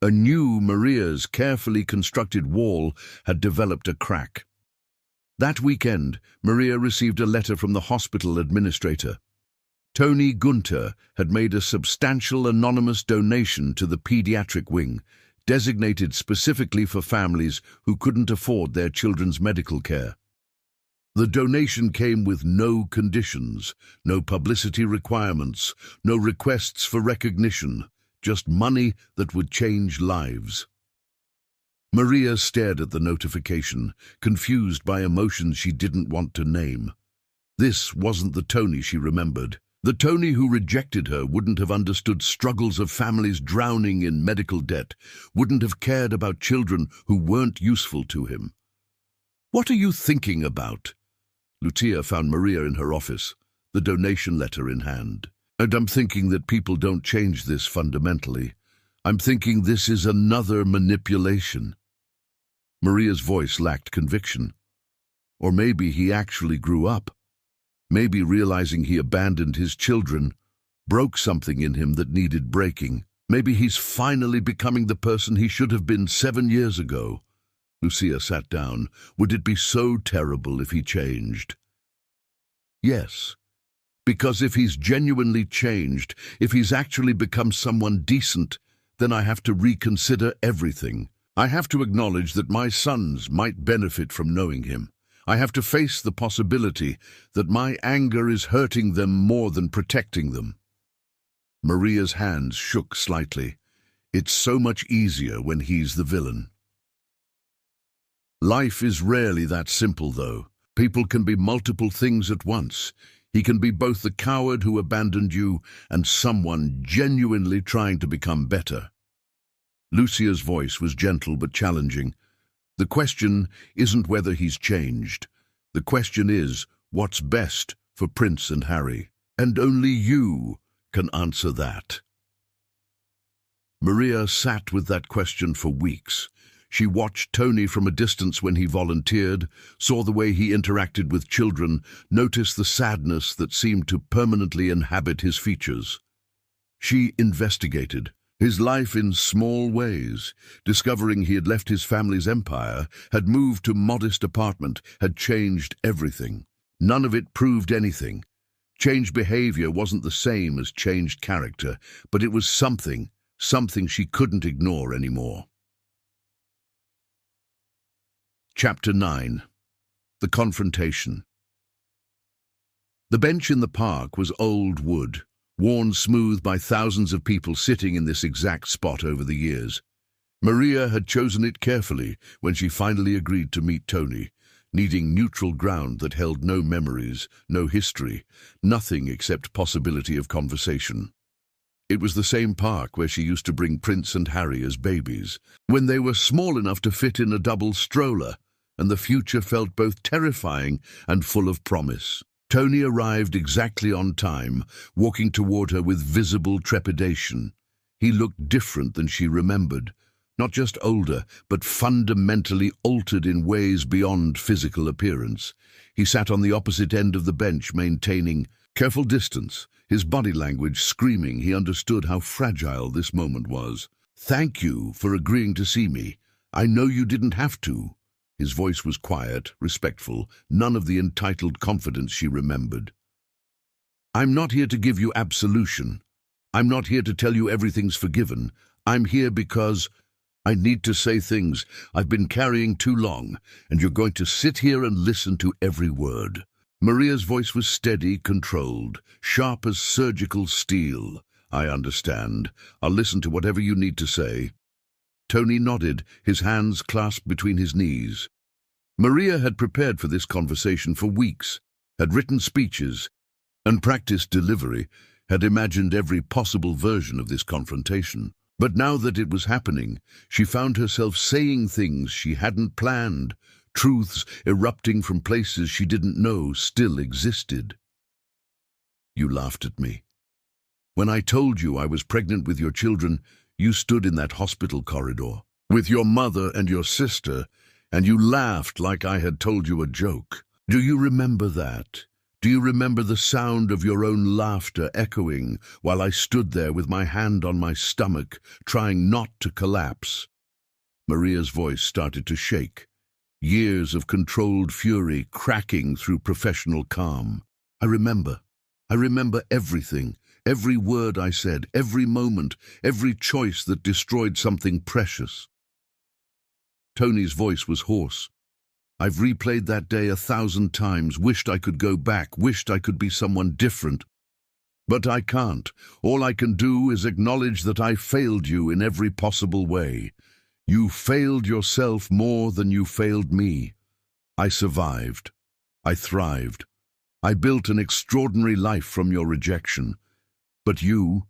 Anew, Maria's carefully constructed wall had developed a crack. That weekend, Maria received a letter from the hospital administrator. Tony Gunter had made a substantial anonymous donation to the pediatric wing, designated specifically for families who couldn't afford their children's medical care. The donation came with no conditions, no publicity requirements, no requests for recognition, just money that would change lives. Maria stared at the notification, confused by emotions she didn't want to name. This wasn't the Tony she remembered. The Tony who rejected her wouldn't have understood struggles of families drowning in medical debt, wouldn't have cared about children who weren't useful to him. "What are you thinking about?" Lucia found Maria in her office, the donation letter in hand. "And I'm thinking that people don't change this fundamentally. I'm thinking this is another manipulation." Maria's voice lacked conviction. Or maybe he actually grew up. Maybe realizing he abandoned his children broke something in him that needed breaking. Maybe he's finally becoming the person he should have been 7 years ago. Lucia sat down. Would it be so terrible if he changed? Yes, because if he's genuinely changed, if he's actually become someone decent, then I have to reconsider everything. I have to acknowledge that my sons might benefit from knowing him. I have to face the possibility that my anger is hurting them more than protecting them. Maria's hands shook slightly. It's so much easier when he's the villain. Life is rarely that simple, though. People can be multiple things at once. He can be both the coward who abandoned you and someone genuinely trying to become better. Lucia's voice was gentle but challenging. The question isn't whether he's changed. The question is, what's best for Prince and Harry? And only you can answer that. Maria sat with that question for weeks. She watched Tony from a distance when he volunteered, saw the way he interacted with children, noticed the sadness that seemed to permanently inhabit his features. She investigated his life in small ways, discovering he had left his family's empire, had moved to modest apartment, had changed everything. None of it proved anything. Changed behavior wasn't the same as changed character, but it was something she couldn't ignore anymore. Chapter 9. The Confrontation. The bench in the park was old wood, worn smooth by thousands of people sitting in this exact spot over the years. Maria had chosen it carefully when she finally agreed to meet Tony, needing neutral ground that held no memories, no history, nothing except possibility of conversation. It was the same park where she used to bring Prince and Harry as babies, when they were small enough to fit in a double stroller, and the future felt both terrifying and full of promise. Tony arrived exactly on time, walking toward her with visible trepidation. He looked different than she remembered. Not just older, but fundamentally altered in ways beyond physical appearance. He sat on the opposite end of the bench, maintaining careful distance, his body language screaming he understood how fragile this moment was. "Thank you for agreeing to see me. I know you didn't have to." His voice was quiet, respectful, none of the entitled confidence she remembered. "I'm not here to give you absolution. I'm not here to tell you everything's forgiven. I'm here because I need to say things I've been carrying too long, and you're going to sit here and listen to every word." Maria's voice was steady, controlled, sharp as surgical steel. "I understand. I'll listen to whatever you need to say." Tony nodded, his hands clasped between his knees. Maria had prepared for this conversation for weeks, had written speeches, and practiced delivery, had imagined every possible version of this confrontation. But now that it was happening, she found herself saying things she hadn't planned, truths erupting from places she didn't know still existed. "You laughed at me. When I told you I was pregnant with your children, you stood in that hospital corridor with your mother and your sister, and you laughed like I had told you a joke. Do you remember that? Do you remember the sound of your own laughter echoing while I stood there with my hand on my stomach, trying not to collapse?" Maria's voice started to shake, years of controlled fury cracking through professional calm. I remember everything, every word I said, every moment, every choice that destroyed something precious." Tony's voice was hoarse. "I've replayed that day 1,000 times, wished I could go back, wished I could be someone different. But I can't. All I can do is acknowledge that I failed you in every possible way. You failed yourself more than you failed me. I survived. I thrived. I built an extraordinary life from your rejection. But you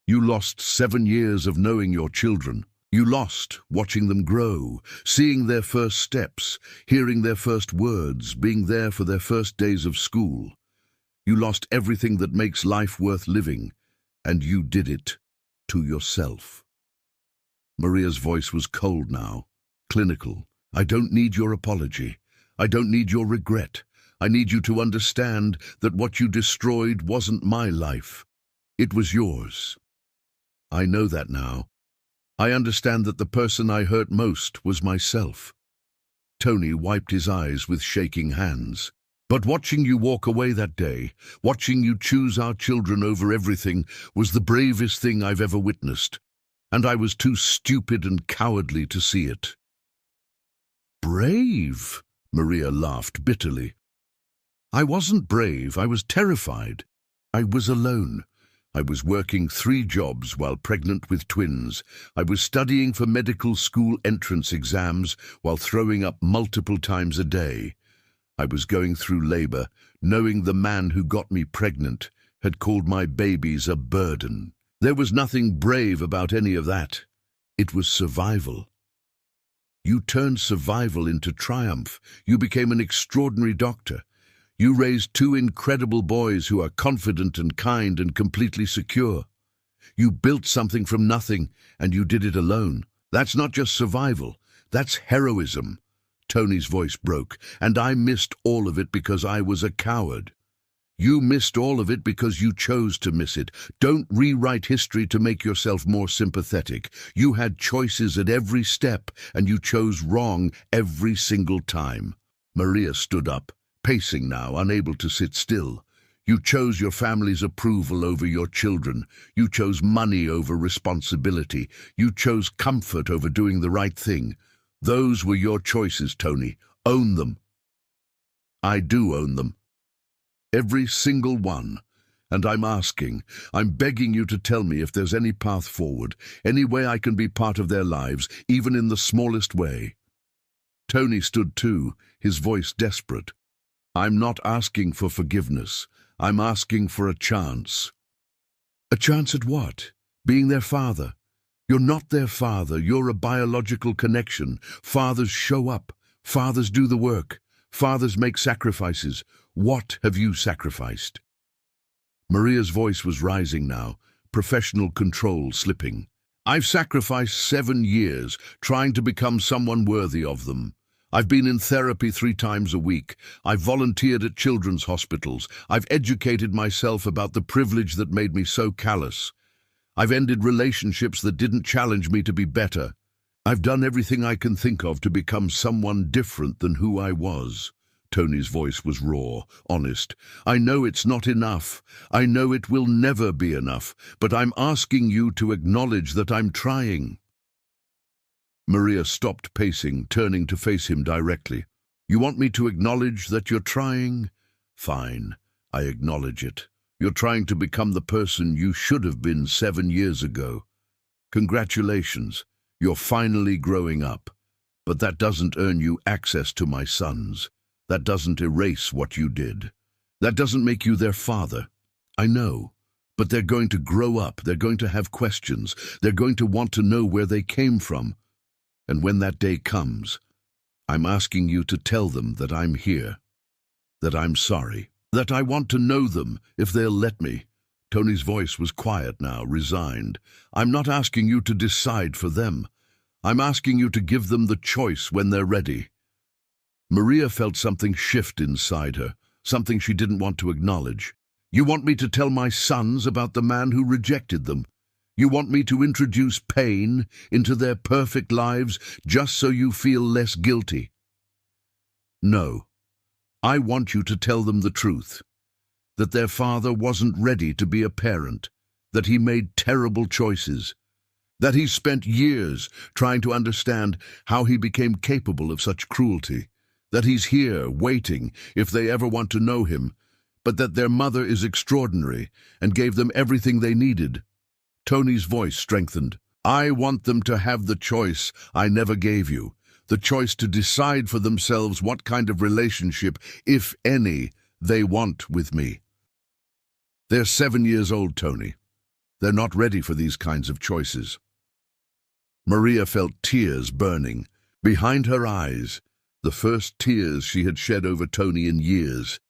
lost 7 years of knowing your children. You lost watching them grow, seeing their first steps, hearing their first words, being there for their first days of school. You lost everything that makes life worth living, and you did it to yourself." Maria's voice was cold now, clinical. "I don't need your apology. I don't need your regret. I need you to understand that what you destroyed wasn't my life. It was yours. I know that now. I understand that the person I hurt most was myself." Tony wiped his eyes with shaking hands. "But watching you walk away that day, watching you choose our children over everything, was the bravest thing I've ever witnessed. And I was too stupid and cowardly to see it." "Brave?" Maria laughed bitterly. "I wasn't brave, I was terrified. I was alone. I was working 3 jobs while pregnant with twins. I was studying for medical school entrance exams while throwing up multiple times a day. I was going through labor, knowing the man who got me pregnant had called my babies a burden. There was nothing brave about any of that. It was survival. You turned survival into triumph. You became an extraordinary doctor. You raised 2 incredible boys who are confident and kind and completely secure. You built something from nothing, and you did it alone. That's not just survival, that's heroism." Tony's voice broke. "And I missed all of it because I was a coward. You missed all of it because you chose to miss it. Don't rewrite history to make yourself more sympathetic. You had choices at every step, and you chose wrong every single time." Maria stood up, pacing now, unable to sit still. "You chose your family's approval over your children. You chose money over responsibility. You chose comfort over doing the right thing. Those were your choices, Tony. Own them." "I do own them. Every single one. And I'm begging you to tell me if there's any path forward, any way I can be part of their lives, even in the smallest way." Tony stood too, his voice desperate. "I'm not asking for forgiveness. I'm asking for a chance." "A chance at what? Being their father? You're not their father. You're a biological connection. Fathers show up. Fathers do the work. Fathers make sacrifices. What have you sacrificed?" Maria's voice was rising now, professional control slipping. I've sacrificed 7 years trying to become someone worthy of them. I've been in therapy 3 times a week. I've volunteered at children's hospitals. I've educated myself about the privilege that made me so callous. I've ended relationships that didn't challenge me to be better. I've done everything I can think of to become someone different than who I was. Tony's voice was raw, honest. I know it's not enough. I know it will never be enough, but I'm asking you to acknowledge that I'm trying. Maria stopped pacing, turning to face him directly. You want me to acknowledge that you're trying? Fine, I acknowledge it. You're trying to become the person you should have been 7 years ago. Congratulations, you're finally growing up. But that doesn't earn you access to my sons. That doesn't erase what you did. That doesn't make you their father. I know. But they're going to grow up. They're going to have questions. They're going to want to know where they came from. And when that day comes, I'm asking you to tell them that I'm here. That I'm sorry. That I want to know them, if they'll let me. Tony's voice was quiet now, resigned. I'm not asking you to decide for them. I'm asking you to give them the choice when they're ready. Maria felt something shift inside her, something she didn't want to acknowledge. You want me to tell my sons about the man who rejected them? You want me to introduce pain into their perfect lives just so you feel less guilty? No. I want you to tell them the truth. That their father wasn't ready to be a parent. That he made terrible choices. That he spent years trying to understand how he became capable of such cruelty. That he's here, waiting, if they ever want to know him. But that their mother is extraordinary and gave them everything they needed. Tony's voice strengthened. I want them to have the choice I never gave you. The choice to decide for themselves what kind of relationship, if any, they want with me. They're 7 years old, Tony. They're not ready for these kinds of choices. Maria felt tears burning. Behind her eyes, the first tears she had shed over Tony in years.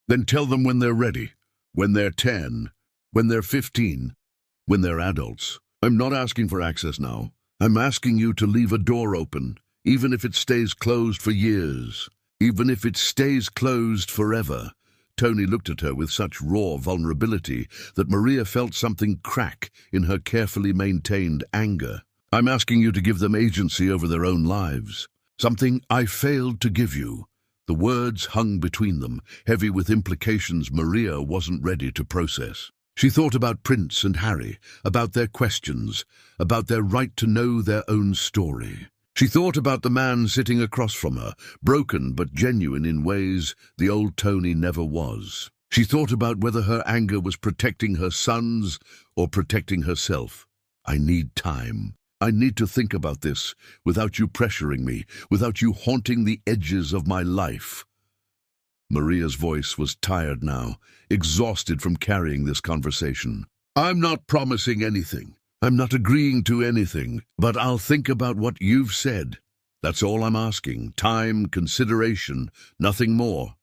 Then tell them when they're ready. When they're 10. When they're 15. When they're adults. I'm not asking for access now. I'm asking you to leave a door open, even if it stays closed for years. Even if it stays closed forever. Tony looked at her with such raw vulnerability that Maria felt something crack in her carefully maintained anger. I'm asking you to give them agency over their own lives. Something I failed to give you. The words hung between them, heavy with implications Maria wasn't ready to process. She thought about Prince and Harry, about their questions, about their right to know their own story. She thought about the man sitting across from her, broken but genuine in ways the old Tony never was. She thought about whether her anger was protecting her sons or protecting herself. I need time. I need to think about this without you pressuring me, without you haunting the edges of my life. Maria's voice was tired now, exhausted from carrying this conversation. I'm not promising anything. I'm not agreeing to anything, but I'll think about what you've said. That's all I'm asking. Time, consideration, nothing more.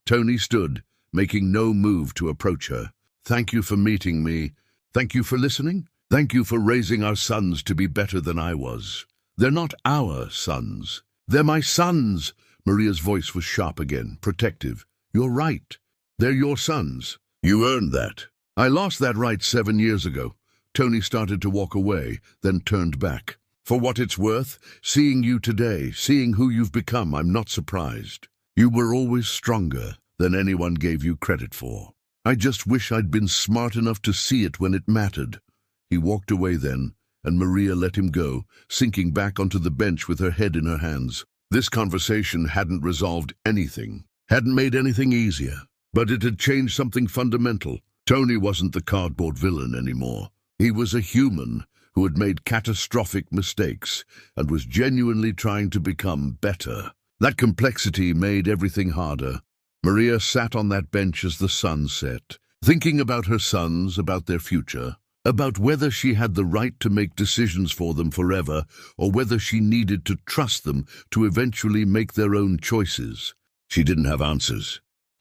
Tony stood, making no move to approach her. Thank you for meeting me. Thank you for listening. Thank you for raising our sons to be better than I was. They're not our sons. They're my sons. Maria's voice was sharp again, protective. You're right. They're your sons. You earned that. I lost that right 7 years ago. Tony started to walk away, then turned back. For what it's worth, seeing you today, seeing who you've become, I'm not surprised. You were always stronger than anyone gave you credit for. I just wish I'd been smart enough to see it when it mattered. He walked away then, and Maria let him go, sinking back onto the bench with her head in her hands. This conversation hadn't resolved anything, hadn't made anything easier, but it had changed something fundamental. Tony wasn't the cardboard villain anymore. He was a human who had made catastrophic mistakes and was genuinely trying to become better. That complexity made everything harder. Maria sat on that bench as the sun set, thinking about her sons, about their future, about whether she had the right to make decisions for them forever or whether she needed to trust them to eventually make their own choices. She didn't have answers.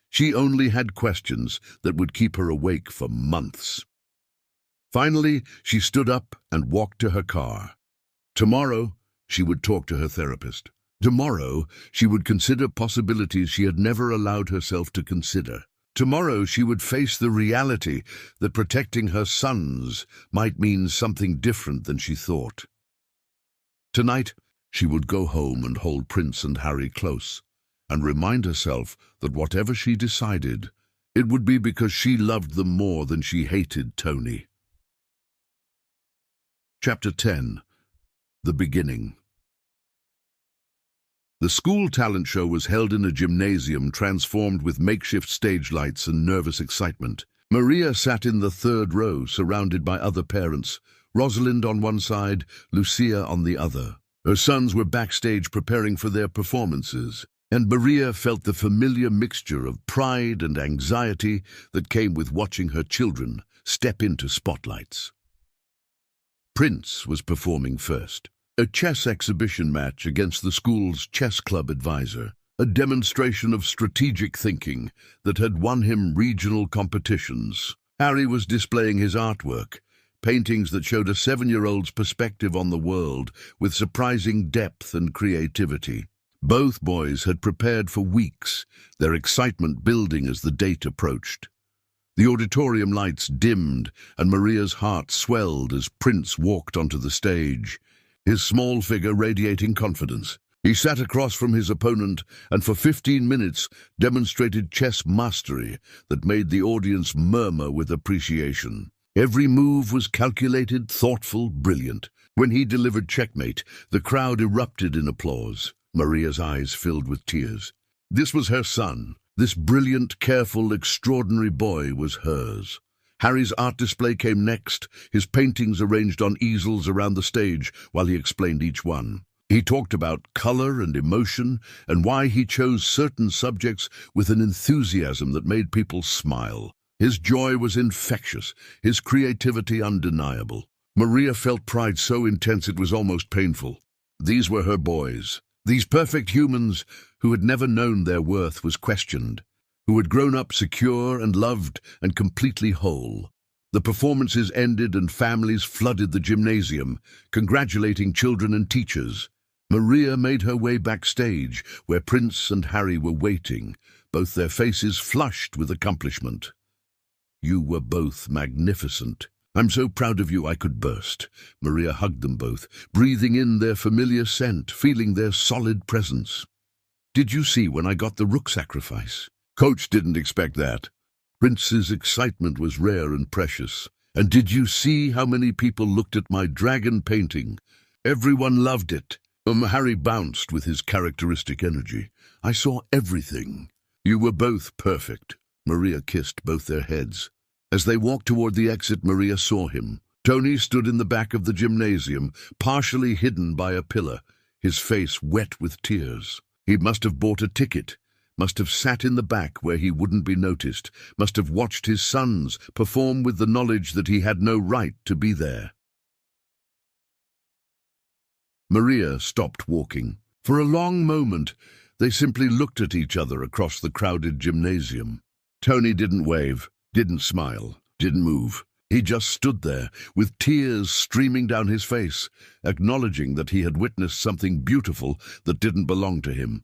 She only had questions that would keep her awake for months. Finally, she stood up and walked to her car. Tomorrow, she would talk to her therapist. Tomorrow, she would consider possibilities she had never allowed herself to consider. Tomorrow, she would face the reality that protecting her sons might mean something different than she thought. Tonight, she would go home and hold Prince and Harry close, and remind herself that whatever she decided, it would be because she loved them more than she hated Tony. Chapter 10. The Beginning. The school talent show was held in a gymnasium transformed with makeshift stage lights and nervous excitement. Maria sat in the third row, surrounded by other parents, Rosalind on one side, Lucia on the other. Her sons were backstage preparing for their performances, and Maria felt the familiar mixture of pride and anxiety that came with watching her children step into spotlights. Prince was performing first. A chess exhibition match against the school's chess club advisor, a demonstration of strategic thinking that had won him regional competitions. Harry was displaying his artwork, paintings that showed a 7-year-old's perspective on the world with surprising depth and creativity. Both boys had prepared for weeks, their excitement building as the date approached. The auditorium lights dimmed, and Maria's heart swelled as Prince walked onto the stage, his small figure radiating confidence. He sat across from his opponent and for 15 minutes demonstrated chess mastery that made the audience murmur with appreciation. Every move was calculated, thoughtful, brilliant. When he delivered checkmate, the crowd erupted in applause. Maria's eyes filled with tears. This was her son. This brilliant, careful, extraordinary boy was hers. Harry's art display came next, his paintings arranged on easels around the stage while he explained each one. He talked about color and emotion and why he chose certain subjects with an enthusiasm that made people smile. His joy was infectious, his creativity undeniable. Maria felt pride so intense it was almost painful. These were her boys. These perfect humans who had never known their worth was questioned, who had grown up secure and loved and completely whole. The performances ended and families flooded the gymnasium, congratulating children and teachers. Maria made her way backstage, where Prince and Harry were waiting, both their faces flushed with accomplishment. "You were both magnificent. I'm so proud of you I could burst." Maria hugged them both, breathing in their familiar scent, feeling their solid presence. "Did you see when I got the rook sacrifice? Coach didn't expect that." Prince's excitement was rare and precious. "And did you see how many people looked at my dragon painting? Everyone loved it." Harry bounced with his characteristic energy. "I saw everything." "You were both perfect." Maria kissed both their heads. As they walked toward the exit, Maria saw him. Tony stood in the back of the gymnasium, partially hidden by a pillar, his face wet with tears. He must have bought a ticket, must have sat in the back where he wouldn't be noticed, must have watched his sons perform with the knowledge that he had no right to be there. Maria stopped walking. For a long moment, they simply looked at each other across the crowded gymnasium. Tony didn't wave, didn't smile, didn't move. He just stood there, with tears streaming down his face, acknowledging that he had witnessed something beautiful that didn't belong to him.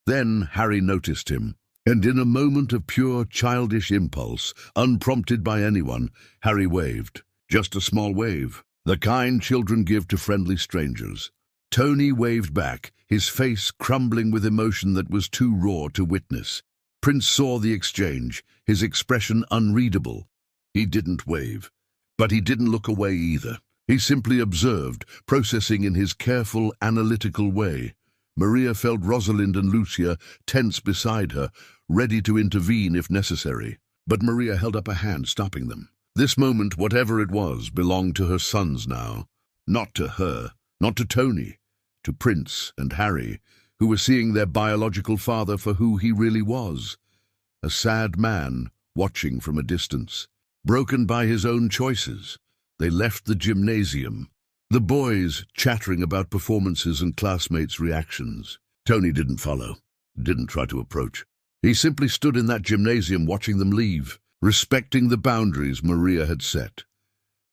Then Harry noticed him, and in a moment of pure childish impulse, unprompted by anyone, Harry waved. Just a small wave, the kind children give to friendly strangers. Tony waved back, his face crumbling with emotion that was too raw to witness. Prince saw the exchange, his expression unreadable. He didn't wave, but he didn't look away either. He simply observed, processing in his careful, analytical way. Maria felt Rosalind and Lucia tense beside her, ready to intervene if necessary. But Maria held up a hand, stopping them. This moment, whatever it was, belonged to her sons now. Not to her, not to Tony, to Prince and Harry, who were seeing their biological father for who he really was. A sad man, watching from a distance. Broken by his own choices, they left the gymnasium, the boys chattering about performances and classmates' reactions. Tony didn't follow, didn't try to approach. He simply stood in that gymnasium watching them leave, respecting the boundaries Maria had set.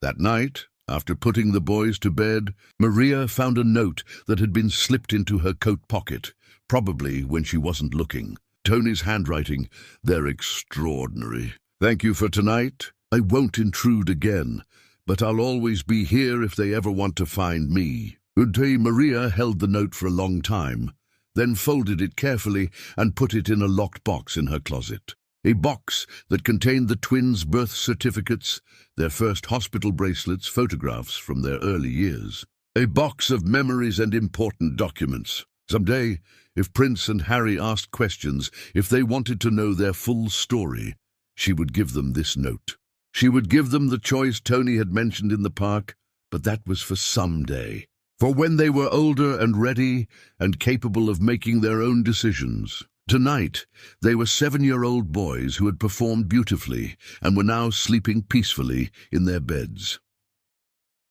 That night, after putting the boys to bed, Maria found a note that had been slipped into her coat pocket, probably when she wasn't looking. Tony's handwriting, they're extraordinary. Thank you for tonight. I won't intrude again, but I'll always be here if they ever want to find me. Good day. Maria held the note for a long time, then folded it carefully and put it in a locked box in her closet. A box that contained the twins' birth certificates, their first hospital bracelets, photographs from their early years. A box of memories and important documents. Someday, if Prince and Harry asked questions, if they wanted to know their full story, she would give them this note. She would give them the choice Tony had mentioned in the park, but that was for someday. For when they were older and ready and capable of making their own decisions. Tonight, they were 7-year-old boys who had performed beautifully and were now sleeping peacefully in their beds.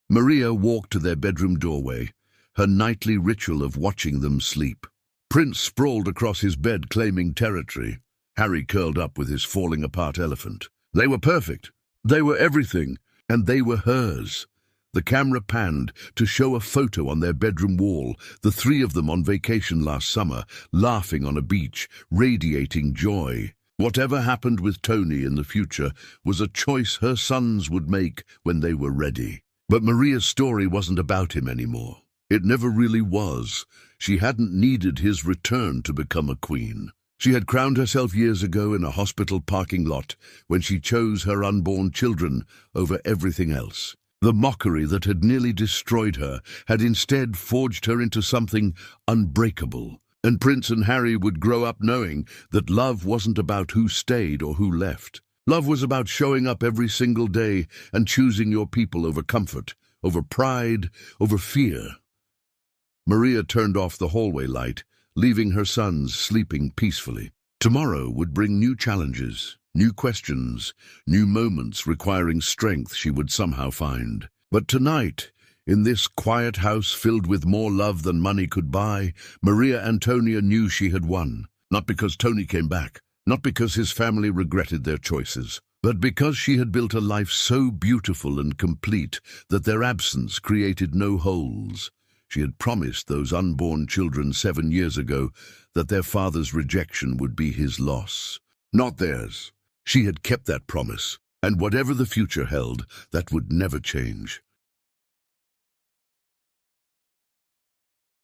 Maria walked to their bedroom doorway, her nightly ritual of watching them sleep. Prince sprawled across his bed, claiming territory. Harry curled up with his falling-apart elephant. They were perfect. They were everything, and they were hers. The camera panned to show a photo on their bedroom wall, the three of them on vacation last summer, laughing on a beach, radiating joy. Whatever happened with Tony in the future was a choice her sons would make when they were ready. But Maria's story wasn't about him anymore. It never really was. She hadn't needed his return to become a queen. She had crowned herself years ago in a hospital parking lot when she chose her unborn children over everything else. The mockery that had nearly destroyed her had instead forged her into something unbreakable, and Prince and Harry would grow up knowing that love wasn't about who stayed or who left. Love was about showing up every single day and choosing your people over comfort, over pride, over fear. Maria turned off the hallway light, leaving her sons sleeping peacefully. Tomorrow would bring new challenges, new questions, new moments requiring strength she would somehow find. But tonight, in this quiet house filled with more love than money could buy, Maria Antonia knew she had won. Not because Tony came back, not because his family regretted their choices, but because she had built a life so beautiful and complete that their absence created no holes. She had promised those unborn children 7 years ago that their father's rejection would be his loss, not theirs. She had kept that promise, and whatever the future held, that would never change.